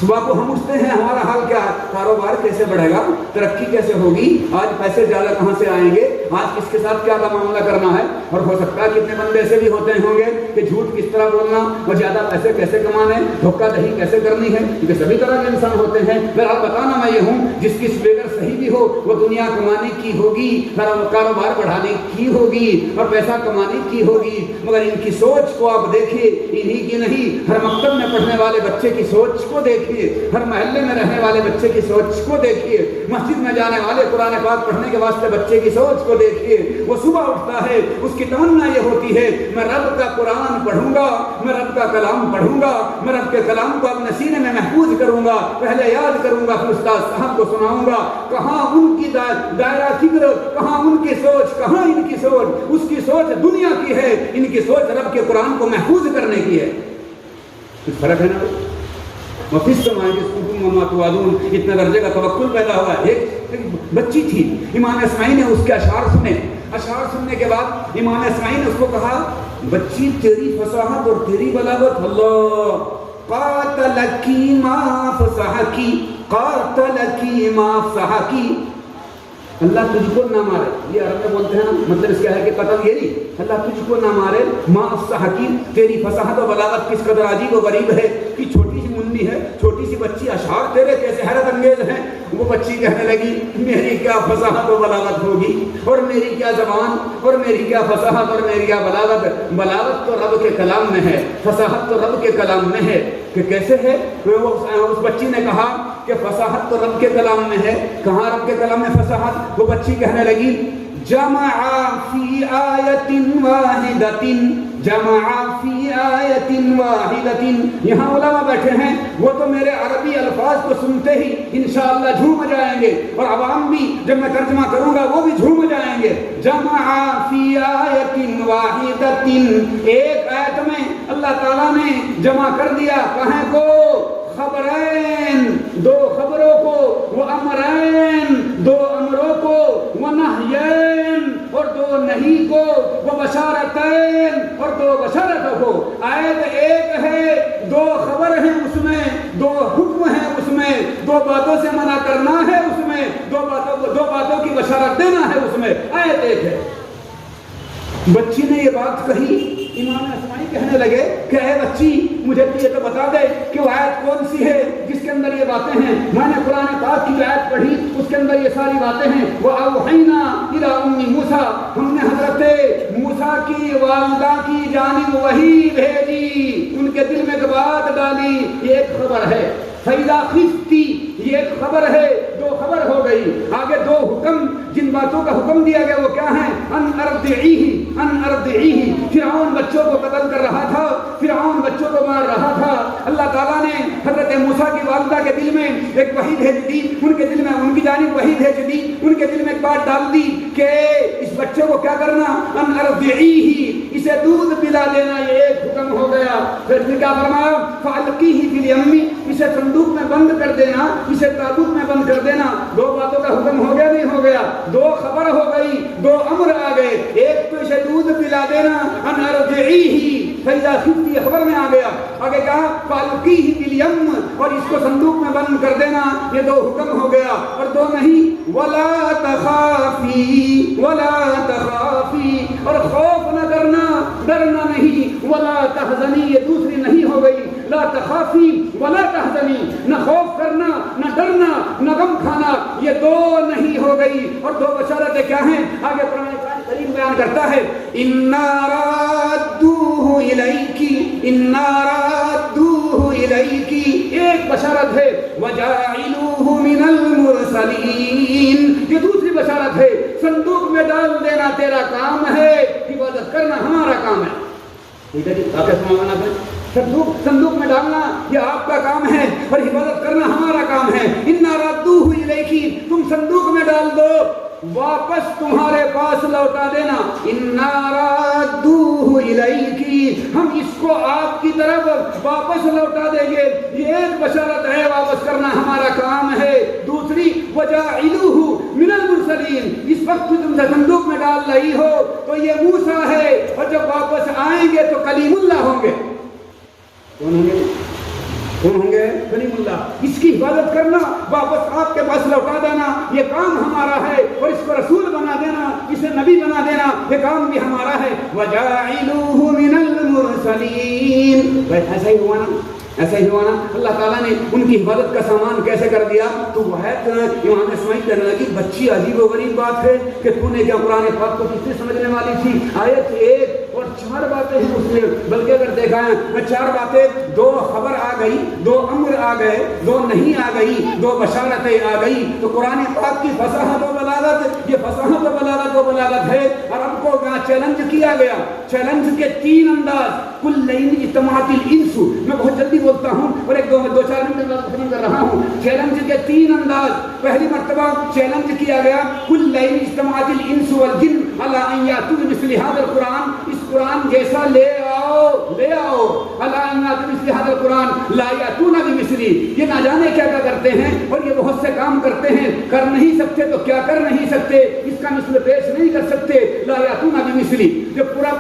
صبح کو ہم اٹھتے ہیں، ہمارا حال کیا ہے؟ کاروبار کیسے بڑھے گا، ترقی کیسے ہوگی، آج پیسے زیادہ کہاں سے آئیں گے، آج کس کے ساتھ کیا معاملہ کرنا ہے۔ اور ہو سکتا ہے کتنے بندے ایسے بھی ہوتے ہوں گے کہ جھوٹ کس طرح بولنا اور زیادہ پیسے کیسے کمانے، دھوکہ دہی کیسے کرنی ہے، کیونکہ سبھی طرح کے انسان ہوتے ہیں۔ بہرحال بتانا میں یہ ہوں، جس کی فگر صحیح بھی ہو وہ دنیا کمانے کی ہوگی، کاروبار بڑھانے کی ہوگی اور پیسہ کمانے کی ہوگی، مگر ان کی سوچ کو آپ دیکھیے، انہی کی نہیں، ہر مکتب میں پڑھنے والے بچے کی سوچ کو دیکھیے، ہر محلے میں رہنے والے بچے کی سوچ کو دیکھیے، مسجد میں جانے والے قرآن پاک پڑھنے کے واسطے بچے کی سوچ کو دیکھیے۔ وہ صبح اٹھتا ہے، اس کی تمنا یہ ہوتی ہے میں رب کا قرآن پڑھوں گا، میں رب کا کلام پڑھوں گا، میں رب کے کلام کو اپنے سینے میں محفوظ کروں گا، پہلے یاد کروں گا، پھر استاد صاحب کو سناؤں گا۔ کہاں ان کی دائرہ فکر، کہاں ان کی سوچ، کہاں ان کی سوچ، اس کی سوچ دنیا کی ہے، ان کی سوچ رب کے قرآن کو محفوظ کرنے کی ہے۔ کچھ فرق ہے نا؟ وفی السماء رزقکم وما توعدون، اتنے درجے کا توکل پیدا ہوا ہے۔ ایک بچی تھی، امام اسماعیل نے اس کے اشعار سنے، اشعار سننے کے بعد امام اسماعیل نے اس کو کہا بچی تیری فصاحت اور تیری بلاغت، اللہ قاتلکی ما فصحکی، قاتلکی ما فصحکی، اللہ تجھ کو نہ مارے۔ یہ عرب میں بولتے ہیں نا، مطلب اس کیا ہے کہ قتل یہ نہیں، اللہ تجھ کو نہ مارے، ما افصحکی، تیری فصاحت و بلاغت کس قدر عجیب و غریب ہے کہ چھوٹی سی منی ہے، چھوٹی سی بچی، اشعار تیرے کیسے حیرت انگیز ہیں۔ وہ بچی کہنے لگی میری کیا فصاحت و بلاغت ہوگی، اور میری کیا زبان، اور میری کیا فصاحت، اور میری کیا بلاغت۔ بلاغت تو رب کے کلام میں ہے، فصاحت تو رب کے کلام میں ہے۔ کہ کیسے ہے؟ اس بچی نے کہا کہ فصاحت تو رب کے کلام میں ہے۔ کہاں رب کے کلام میں فصاحت؟ وہ بچی کہنے لگی جمع فی آیت واحدۃ، جمع فی آیت واحدۃ۔ یہاں علماء بیٹھے ہیں، وہ تو میرے عربی الفاظ کو سنتے ہی انشاءاللہ جھوم جائیں گے، اور عوام بھی جب میں ترجمہ کروں گا وہ بھی جھوم جائیں گے۔ جمع فی آیت واحدۃ، ایک آیت میں اللہ تعالیٰ نے جمع کر دیا کہیں کو، خبرین، دو خبروں کو، وہ امرین، دو امروں کو، وہ نہیین، اور دو نہی کو، وہ بشارتین، اور دو بشارتوں کو۔ آیت ایک ہے، دو خبر ہیں اس میں، دو حکم ہیں اس میں، دو باتوں سے منع کرنا ہے اس میں، دو باتوں کی بشارت دینا ہے اس میں۔ آیت ایک ہے۔ بچی نے یہ بات کہی، امام اسماعیل کہنے لگے کہ اے بچی مجھے یہ تو بتا دے کہ وہ آیت کون سی ہے جس کے اندر یہ باتیں ہیں۔ میں نے قرآن پاک کی آیت پڑھی، اس کے اندر یہ ساری باتیں ہیں۔ وَأَوْحَيْنَا إِلَىٰ أُمِّ مُوسَىٰ، ہم نے حضرت موسیٰ کی والدہ کی جانب وحی بھیجی، ان کے دل میں ایک بات ڈالی، یہ ایک خبر ہے۔ فَإِذَا خِفْتِ، یہ ایک خبر ہے، دو خبر ہو گئی۔ آگے دو حکم، جن باتوں کا حکم دیا گیا وہ کیا ہیں؟ ان ارضعیہ، ان ارضعیہ۔ فرعون بچوں کو قتل کر رہا تھا، فرعون بچوں کو مار رہا تھا۔ اللہ تعالیٰ نے حضرت موسیٰ کی والدہ کے دل میں ایک وحی بھیج دی، ان کے دل میں، ان کی جانب وحی بھیج دی، ان کے دل میں ایک بات ڈال دی کہ اس بچے کو کیا کرنا؟ ان ارضعیہ، اسے دودھ پلا دینا، یہ ایک حکم ہو گیا۔ پھر کیا فرمایا؟ فَأَلْقِیہِ فِی الْیَمِّ، اسے صندوق میں بند کر دینا، اسے تابوت میں بند کر دینا۔ دو باتوں کا حکم ہو گیا نہیں ہو گیا؟ دو خبر ہو گئی، دو امر آ گئے۔ ایک تو اسے دودھ پلا دینا، ان ارضعیہ، فإذا خفت، یہ خبر میں آ گیا۔ آگے کہا فألقیہ فی الیم، اور اس کو صندوق میں بند کر دینا، یہ دو حکم ہو گیا۔ اور دو نہیں، ولا تخافی، ولا تخافی، اور خوف نہ کرنا، ڈرنا نہیں، ولا تحزنی، یہ دوسری نہیں ہو گئی۔ لا تخافی ولا تحزنی، نہ خوف کرنا، نہ ڈرنا، نہ غم کھانا، یہ دو نہیں ہو گئی۔ اور دو بشارتیں کیا ہیں؟ آگے قرآن کریم بیان کرتا ہے اِنَّا رَادُّوهُ إِلَيْكِ، اِنَّا رَادُّوهُ إِلَيْكِ، ایک بشارت ہے وَجَاعِلُوهُ من المرسلین. یہ دوسری بشارت ہے. صندوق میں ڈال دینا تیرا کام ہے, عبادت کرنا ہمارا کام ہے. ٹھیک ہے جی, آپ کیا سمجھنا پھر؟ صندوق میں ڈالنا یہ آپ کا کام ہے اور عبادت کرنا ہمارا کام ہے. انا ردوہ الیک, تم صندوق میں ڈال دو, واپس تمہارے پاس لوٹا دینا. انا ردوہ الیک, ہم اس کو آپ کی طرف واپس لوٹا دیں گے. یہ ایک بشارت ہے, واپس کرنا ہمارا کام ہے. دوسری وجاعلوہ من المرسلین, اس وقت تم صندوق میں ڈال رہی ہو تو یہ موسیٰ ہے, اور جب واپس آئیں گے تو کلیم اللہ ہوں گے. کون ہوں گے؟ کون ہوں گے؟ کلیم اللہ. اس کی حفاظت کرنا, واپس آپ کے پاس لوٹا دینا, یہ کام ہمارا ہے. اور اس کو رسول بنا دینا, اسے نبی بنا دینا, یہ کام بھی ہمارا ہے. وَجَاعِلُوهُ مِنَ الْمُرْسَلِينَ. بھائی ایسا ہی ہوا نا, ایسا ہی ہوا نا. اللہ تعالیٰ نے ان کی حفاظت کا سامان کیسے کر دیا؟ تو وہ ہے امام اسماعیل کہنے لگی, بچی عجیب و غریب بات ہے کہ تو نے کیا قرآن پاک کو کس سے سمجھنے والی تھی؟ آیت 1 اور 4 باتیں ہیں اس میں, بلکہ اگر دیکھا ہے 4 باتیں, 2 خبر آ گئی, 2 امر آ گئے, 2 نہیں آ گئی, 2 بشارتیں آ گئی. تو قرآن پاک کی فصاحت و بلاغت, یہ فصاحت و بلاغت ہے. اور اب کو یہاں چیلنج کیا گیا. چیلنج کے 3 انداز. کل لین اجتماعت الانس, میں بہت جلدی بولتا ہوں اور 2-4 منٹ میں ختم کر رہا ہوں. چیلنج کے 3 انداز. پہلی مرتبہ چیلنج کیا گیا, کل لین اجتماعت الانس والجن علی ان یاتوا بمثل هذا القرآن, اس قرآن جیسا لے آؤ علی ان یاتوا بمثل هذا القرآن لا یاتون بمثلی. یہ نہ جانے کیا کیا کرتے ہیں, اور یہ بہت سے کام کرتے ہیں, کر نہیں سکتے تو کیا کر نہیں سکتے, اس کا مثل پیش نہیں کر سکتے. لا یاتون بمثلی, جو پورا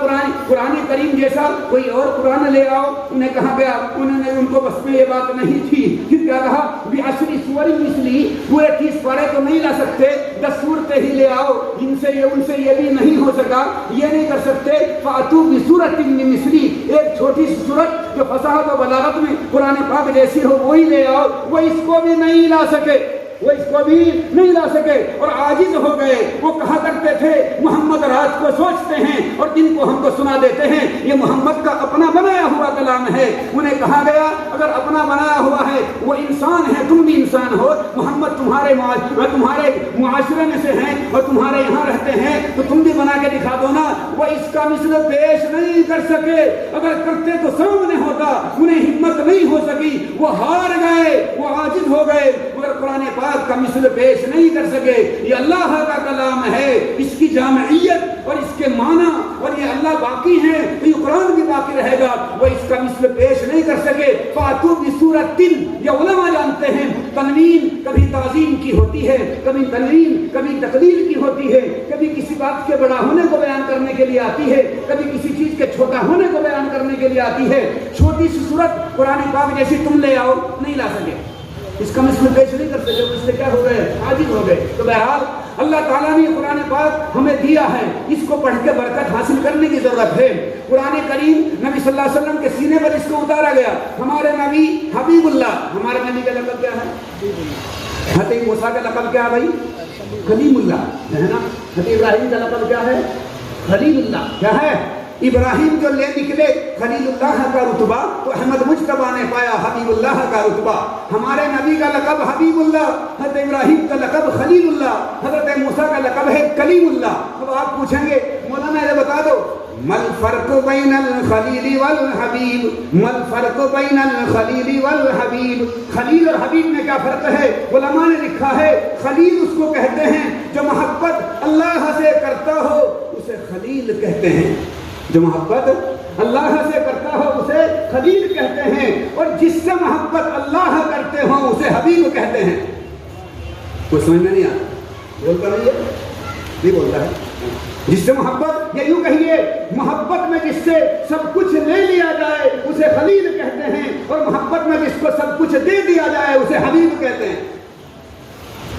قرآن کریم جیسا کوئی اور قرآن لے آؤ. انہیں کہا گیا, انہوں نے ان کو بس میں یہ بات نہیں تھی. پھر کیا کہا, بعشر سور مثلی, پورے 30 پارے تو نہیں لا سکتے, 10 صورتیں ہی لے آؤ. ان سے یہ بھی نہیں ہو سکا, یہ نہیں کر سکتے. فاتو بسورۃ من مثلی, ایک چھوٹی سی سورت جو فصاحت و بلاغت میں قرآن پاک جیسی ہو وہی لے آؤ. وہ اس کو بھی نہیں لا سکے, وہ اس کو بھی نہیں لا سکے اور عاجز ہو گئے. وہ کہا کرتے تھے محمد رات کو سوچتے ہیں اور دن کو ہم کو سنا دیتے ہیں, یہ محمد کا اپنا بنایا ہوا کلام ہے. انہیں کہا گیا اگر اپنا بنایا ہوا ہے, وہ انسان ہے, تم بھی انسان ہو, محمد تمہارے معاشرے میں سے ہیں اور تمہارے یہاں رہتے ہیں, تو تم بھی بنا کے دکھا دو نا. وہ اس کا مثل پیش نہیں کر سکے, اگر کرتے تو سامنے ہوتا, انہیں ہمت نہیں ہو سکی, وہ ہار گئے, وہ عاجز ہو گئے, مگر قرآن پاک کا مثل پیش نہیں کر سکے. یہ اللہ کا کلام ہے, اس کی جامعیت اور اس کے معنی, اور یہ اللہ باقی ہے تو یہ قرآن بھی باقی رہے گا. وہ اس کا مثل پیش نہیں کر سکے. فاتو بسورۃ, یہ علماء جانتے ہیں تنوین کبھی تعظیم کی ہوتی ہے, کبھی تنوین کبھی تقلیل کی ہوتی ہے, کبھی کسی بات کے بڑا ہونے کو بیان کرنے کے لیے آتی ہے, کبھی کسی چیز کے چھوٹا ہونے کو بیان کرنے کے لیے آتی ہے. چھوٹی سی صورت قرآن پاک جیسی تم لے آؤ, نہیں لا سکے, اس کا مثل پیش نہیں کر سکے. اس سے کیا ہو گئے, عاجز ہو گئے. تو بہرحال اللہ تعالیٰ نے قرآن پاک ہمیں دیا ہے, اس کو پڑھ کے برکت حاصل کرنے کی ضرورت ہے. قرآن کریم نبی صلی اللہ علیہ وسلم کے سینے پر اس کو اتارا گیا. ہمارے نبی حبیب اللہ, ہمارے نبی کا لقب کیا ہے؟ حضرت موسیٰ کا لقب کیا ہے بھائی؟ کلیم اللہ ہے نا. حضرت ابراہیم کا لقب کیا ہے؟ خلیل اللہ. کیا ہے؟ ابراہیم جو لے نکلے خلیل اللہ کا رتبہ, تو احمد مجتبیٰ نے پایا حبیب اللہ کا رتبہ. ہمارے نبی کا لقب حبیب اللہ, حضرت ابراہیم کا لقب خلیل اللہ, حضرت موسیٰ کا لقب ہے کلیم اللہ. اب آپ پوچھیں گے مولانا یہ بتا دو, مل فرق بین الخلیل والحبیب, مل فرق بین الخلیل والحبیب, خلیل اور حبیب میں کیا فرق ہے؟ علماء نے لکھا ہے خلیل اس کو کہتے ہیں جو محبت اللہ سے کرتا ہو, اسے خلیل کہتے ہیں. جو محبت اللہ سے کرتا ہو اسے خلیل کہتے ہیں, اور جس سے محبت اللہ کرتے ہوں اسے حبیب کہتے ہیں. کوئی سمجھ میں نہیں آتا, بولتا نہیں ہے, نہیں بولتا ہے. جس سے محبت, یا یوں کہیے محبت میں جس سے سب کچھ لے لیا جائے اسے خلیل کہتے ہیں, اور محبت میں جس کو سب کچھ دے دیا جائے اسے حبیب کہتے ہیں.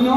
9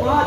5,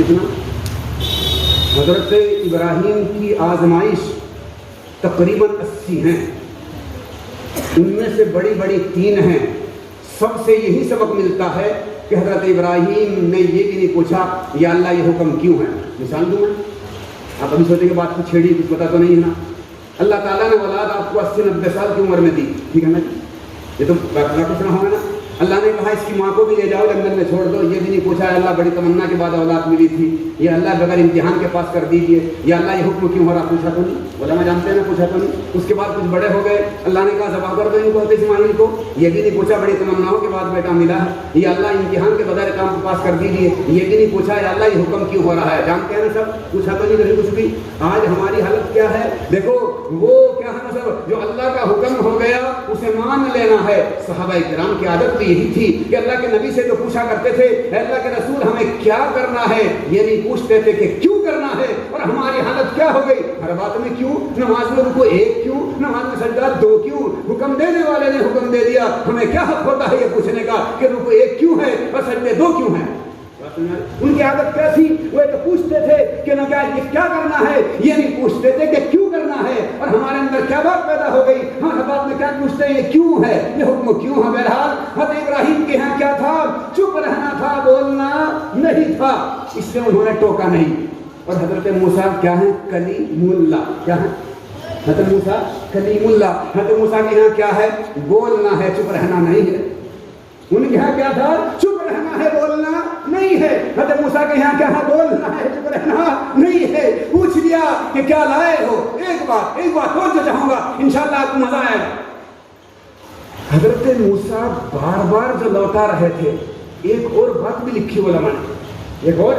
کتنا؟ حضرت ابراہیم کی آزمائش تقریباً 80 ہیں، ان میں سے بڑی بڑی 3 ہیں۔ سب سے یہی سبق ملتا ہے کہ حضرت ابراہیم نے یہ بھی نہیں پوچھا یا اللہ یہ حکم کیوں ہے۔ مثال دوں میں، آپ ابھی سوچیں کہ بات کچھ چھیڑی، کچھ پتا تو نہیں ہے نا۔ اللہ تعالیٰ نے اولاد آپ کو 80-90 سال کی عمر میں دی، ٹھیک ہے نا جی، یہ تو کچھ نہ ہوگا نا۔ اللہ نے کہا اس کی ماں کو بھی لے جاؤ جنگل میں چھوڑ دو، یہ بھی نہیں پوچھا اللہ بڑی تمنا کے بعد اولاد ملی تھی، یہ اللہ بغیر امتحان کے پاس کر دیجئے، یا اللہ یہ حکم کیوں ہو رہا، پوچھا تو نہیں۔ علماء جانتے ہیں نا، پوچھا تو نہیں۔ اس کے بعد کچھ بڑے ہو گئے، اللہ نے کہا ذبح کر دو ان کو، اسماعیل کو، یہ بھی نہیں پوچھا بڑی تمناؤں کے بعد بیٹا ملا ہے، یا اللہ امتحان کے بغیر کام کو پاس کر دیجئے، یہ بھی نہیں پوچھا یا اللہ یہ حکم کیوں ہو رہا ہے۔ جانتے ہیں نا سب، پوچھا تو نہیں کہیں کچھ بھی۔ آج ہماری حالت کیا ہے دیکھو، وہ کیا ہے نا سب، جو اللہ کا حکم ہو گیا اسے مان لینا ہے۔ صحابہ کرام کی عادت بھی یہی تھی کہ اللہ کے نبی سے تو پوچھا کرتے تھے اے اللہ کے رسول ہمیں کیا کرنا ہے، یہ نہیں پوچھتے تھے کہ کیوں کرنا ہے۔ اور ہماری حالت کیا ہو گئی، ہر بات میں کیوں، نماز میں رکوع 1 کیوں، نماز میں سجدہ 2 کیوں، حکم دینے والے نے حکم دے دیا، ہمیں کیا حق ہوتا ہے یہ پوچھنے کا کہ رکوع 1 کیوں ہے اور سجدے 2 کیوں ہیں۔ ان کی عادت کیا تھی، وہ تو پوچھتے تھے کہ نہ کیا یہ کیا کرنا ہے، یہ نہیں پوچھتے تھے کہ کیوں کرنا ہے۔ اور ہمارے اندر کیا بات پیدا ہو گئی، ہم ہر بات میں کیا پوچھتے ہیں، یہ کیوں ہے، یہ حکم کیوں ہے۔ بہرحال حضرت ابراہیم کے ہاں کیا تھا، چپ رہنا تھا، بولنا نہیں تھا، اس لیے انہوں نے ٹوکا نہیں۔ اور حضرت موسیٰ کیا ہے، کلیم اللہ، کیا ہے حضرت موسیٰ کلیم اللہ۔ حضرت موسیٰ کے ہاں کیا ہے، بولنا ہے، چپ رہنا نہیں ہے۔ ان کے ہاں کیا تھا، چپ رہنا ہے، بولنا نہیں ہے۔ حضرت موسیٰ کے یہاں کیا ہے، بولنا ہے، چپ رہنا نہیں ہے۔ پوچھ لیا کہ کیا لائے ہو، ایک بات اور جو چاہوں گا انشاءاللہ آپ کو مزہ آئے گا۔ حضرت موسیٰ بار بار جو لوٹا رہے تھے، ایک اور بات بھی لکھی علماء نے، ایک اور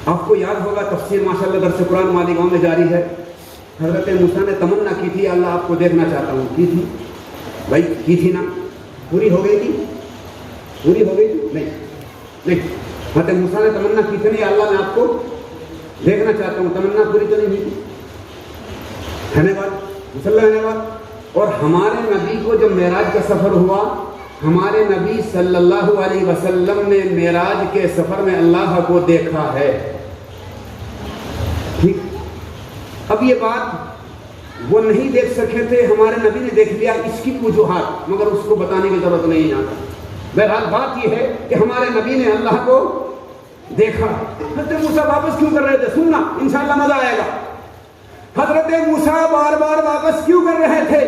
آپ کو یاد ہوگا، تفسیر ماشاءاللہ درس قرآن مالیگاؤں میں جاری ہے۔ حضرت موسیٰ نے تمنا کی تھی اللہ آپ کو دیکھنا چاہتا ہوں، کی تھی بھائی، کی تھی نا، پوری ہو گئی تھی، پوری ہو گئی تھی نہیں۔ حضرت موسیٰ نے تمنا کی تھی نہیں اللہ میں آپ کو دیکھنا چاہتا ہوں، تمنا پوری تو نہیں ہوئی تھی، ہے نا بات، مسلح ہے بات۔ اور ہمارے نبی کو جب معراج کا سفر ہوا، ہمارے نبی صلی اللہ علیہ وسلم نے معراج کے سفر میں اللہ کو دیکھا ہے، ٹھیک۔ اب یہ بات وہ نہیں دیکھ سکے تھے، ہمارے نبی نے دیکھ لیا، اس کی وجوہات مگر اس کو بتانے کی ضرورت نہیں آتا۔ بہرحال بات یہ ہے کہ ہمارے نبی نے اللہ کو دیکھا۔ حضرت موسیٰ واپس کیوں کر رہے تھے، سننا انشاءاللہ مزہ آئے گا۔ حضرت موسیٰ بار بار واپس کیوں کر رہے تھے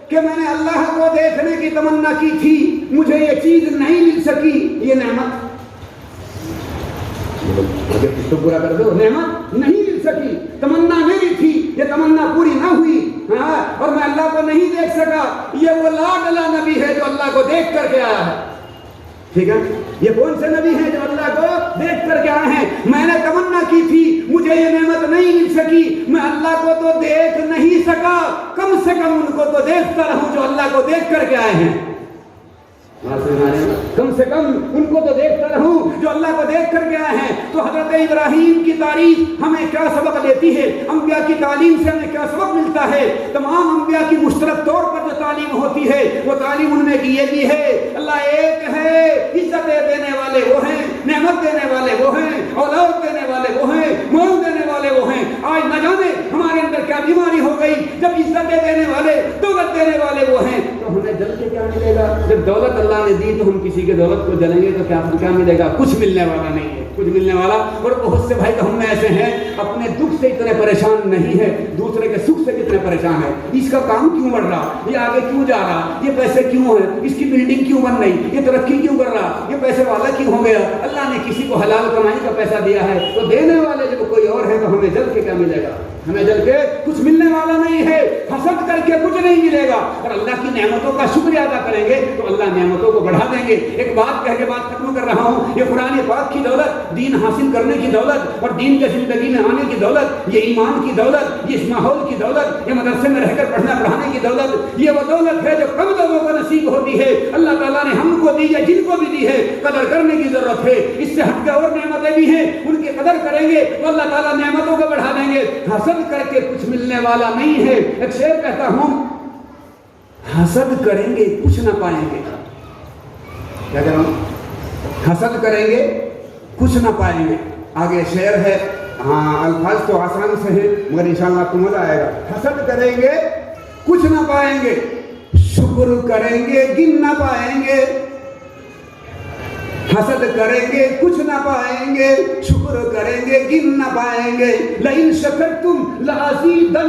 کہ میں نے اللہ کو دیکھنے کی تمنا کی تھی، مجھے یہ چیز نہیں مل سکی، یہ نعمت تو پورا کر دو، نعمت نہیں مل سکی، تمنا میری تھی، یہ تمنا پوری نہ ہوئی، اور میں اللہ کو نہیں دیکھ سکا۔ یہ وہ لاڈلا نبی ہے جو اللہ کو دیکھ کر کے آیا ہے، ٹھیک ہے۔ یہ کون سے نبی ہیں جو اللہ کو دیکھ کر کے آئے ہیں۔ میں نے تمنا کی تھی، مجھے یہ نعمت نہیں مل سکی، میں اللہ کو تو دیکھ نہیں سکا، کم سے کم ان کو تو دیکھتا رہوں جو اللہ کو دیکھ کر کے آئے ہیں، کم سے کم ان کو تو دیکھتا رہوں جو اللہ کو دیکھ کر کے آئے ہیں۔ تو حضرت ابراہیم کی تاریخ ہمیں کیا سبق دیتی ہے، انبیاء کی تعلیم سے ہمیں کیا سبق ملتا ہے۔ تمام انبیاء کی مشترک طور پر جو تعلیم ہوتی ہے، وہ تعلیم ان میں کی یہ بھی ہے اللہ ایک ہے، عزت دینے والے وہ ہیں، نعمت دینے والے وہ ہیں، اولاد دینے والے وہ ہیں، مول دینے والے وہ ہیں۔ آج نہ جانے ہمارے اندر کیا بیماری ہو گئی، جب عزت دینے والے، دولت دینے والے وہ ہیں تو ہمیں جل کے کیا ملے گا۔ جب دولت اللہ نے دی تو ہم کسی کے دولت کو جلیں گے تو کیا ملے گا، کچھ ملنے والا نہیں ہے، کچھ ملنے والا۔ اور بہت سے بھائی تو ہم میں ایسے ہیں اپنے دکھ سے اتنے پریشان نہیں ہے، دوسرے کے سکھ سے کتنے پریشان ہے، اس کا کام کیوں بڑھ رہا، یہ آگے کیوں جا رہا، یہ پیسے کیوں ہیں، اس کی بلڈنگ کیوں بن رہی، یہ ترقی کیوں کر رہا، یہ پیسے والا کیوں ہو گیا۔ اللہ نے کسی کو حلال کمائی کا پیسہ دیا ہے تو دینے والے جب کوئی اور ہے تو ہمیں جل کے کیا ملے گا، ہمیں جل کے کچھ ملنے والا نہیں ہے، حسد کر کے کچھ نہیں ملے گا۔ اور اللہ کی نعمتوں کا شکریہ ادا کریں گے تو اللہ نعمتوں کو بڑھا دیں گے۔ ایک بات کہہ کے بات ختم کر رہا ہوں، یہ قرآن پاک کی دولت، دین حاصل کرنے کی دولت اور دین کے زندگی میں آنے کی دولت، یہ ایمان کی دولت، یہ اس ماحول کی دولت، یہ مدرسے میں رہ کر پڑھنا پڑھانے کی دولت، یہ وہ دولت ہے جو کم لوگوں کو نصیب ہوتی ہے۔ اللہ تعالیٰ نے ہم کو دی ہے، جن کو بھی دی ہے، قدر کرنے کی ضرورت ہے۔ اس سے ہٹ کے اور نعمتیں بھی ہیں، ان کی قدر کریں گے تو اللہ تعالیٰ نعمتوں کو بڑھا دیں گے۔ حسد کر کے کچھ ملنے والا نہیں ہے۔ ایک شعر کہتا ہوں، حسد کریں گے کچھ نہ پائیں گے، کیا کہہ رہا ہوں، حسد کریں گے کچھ نہ پائیں گے، آگے شعر ہے، ہاں الفاظ تو آسان سے ہیں مگر انشاءاللہ آپ کو مزہ آئے گا۔ حسد کریں گے کچھ نہ پائیں گے، شکر کریں گے گن نہ پائیں گے۔ حسد کریں گے کچھ نہ پائیں گے، شکر کریں گے گن نہ پائیں گے۔ لئن شکرتم لازیدن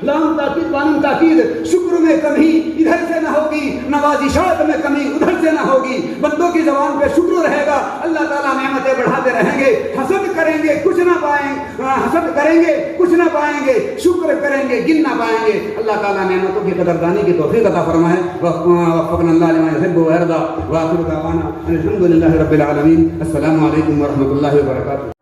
لام تاکید بانم تاکید، شکر میں کمی ادھر سے نہ ہوگی، نوازشات میں کمی ادھر سے نہ ہوگی۔ بندوں کی زبان پہ شکر رہے گا، اللہ تعالیٰ نعمتیں بڑھاتے رہیں گے۔ حسد کریں گے کچھ نہ پائیں گے، حسد کریں گے کچھ نہ پائیں گے، شکر کریں گے گن نہ پائیں گے۔ اللہ تعالیٰ نعمتوں کی قدردانی کی توفیق عطا فرمائے۔ وفقنا اللہ لما يحب ويرضى، وآخر دعوانا الحمد للہ رب العالمین۔ السلام علیکم ورحمۃ اللہ وبرکاتہ۔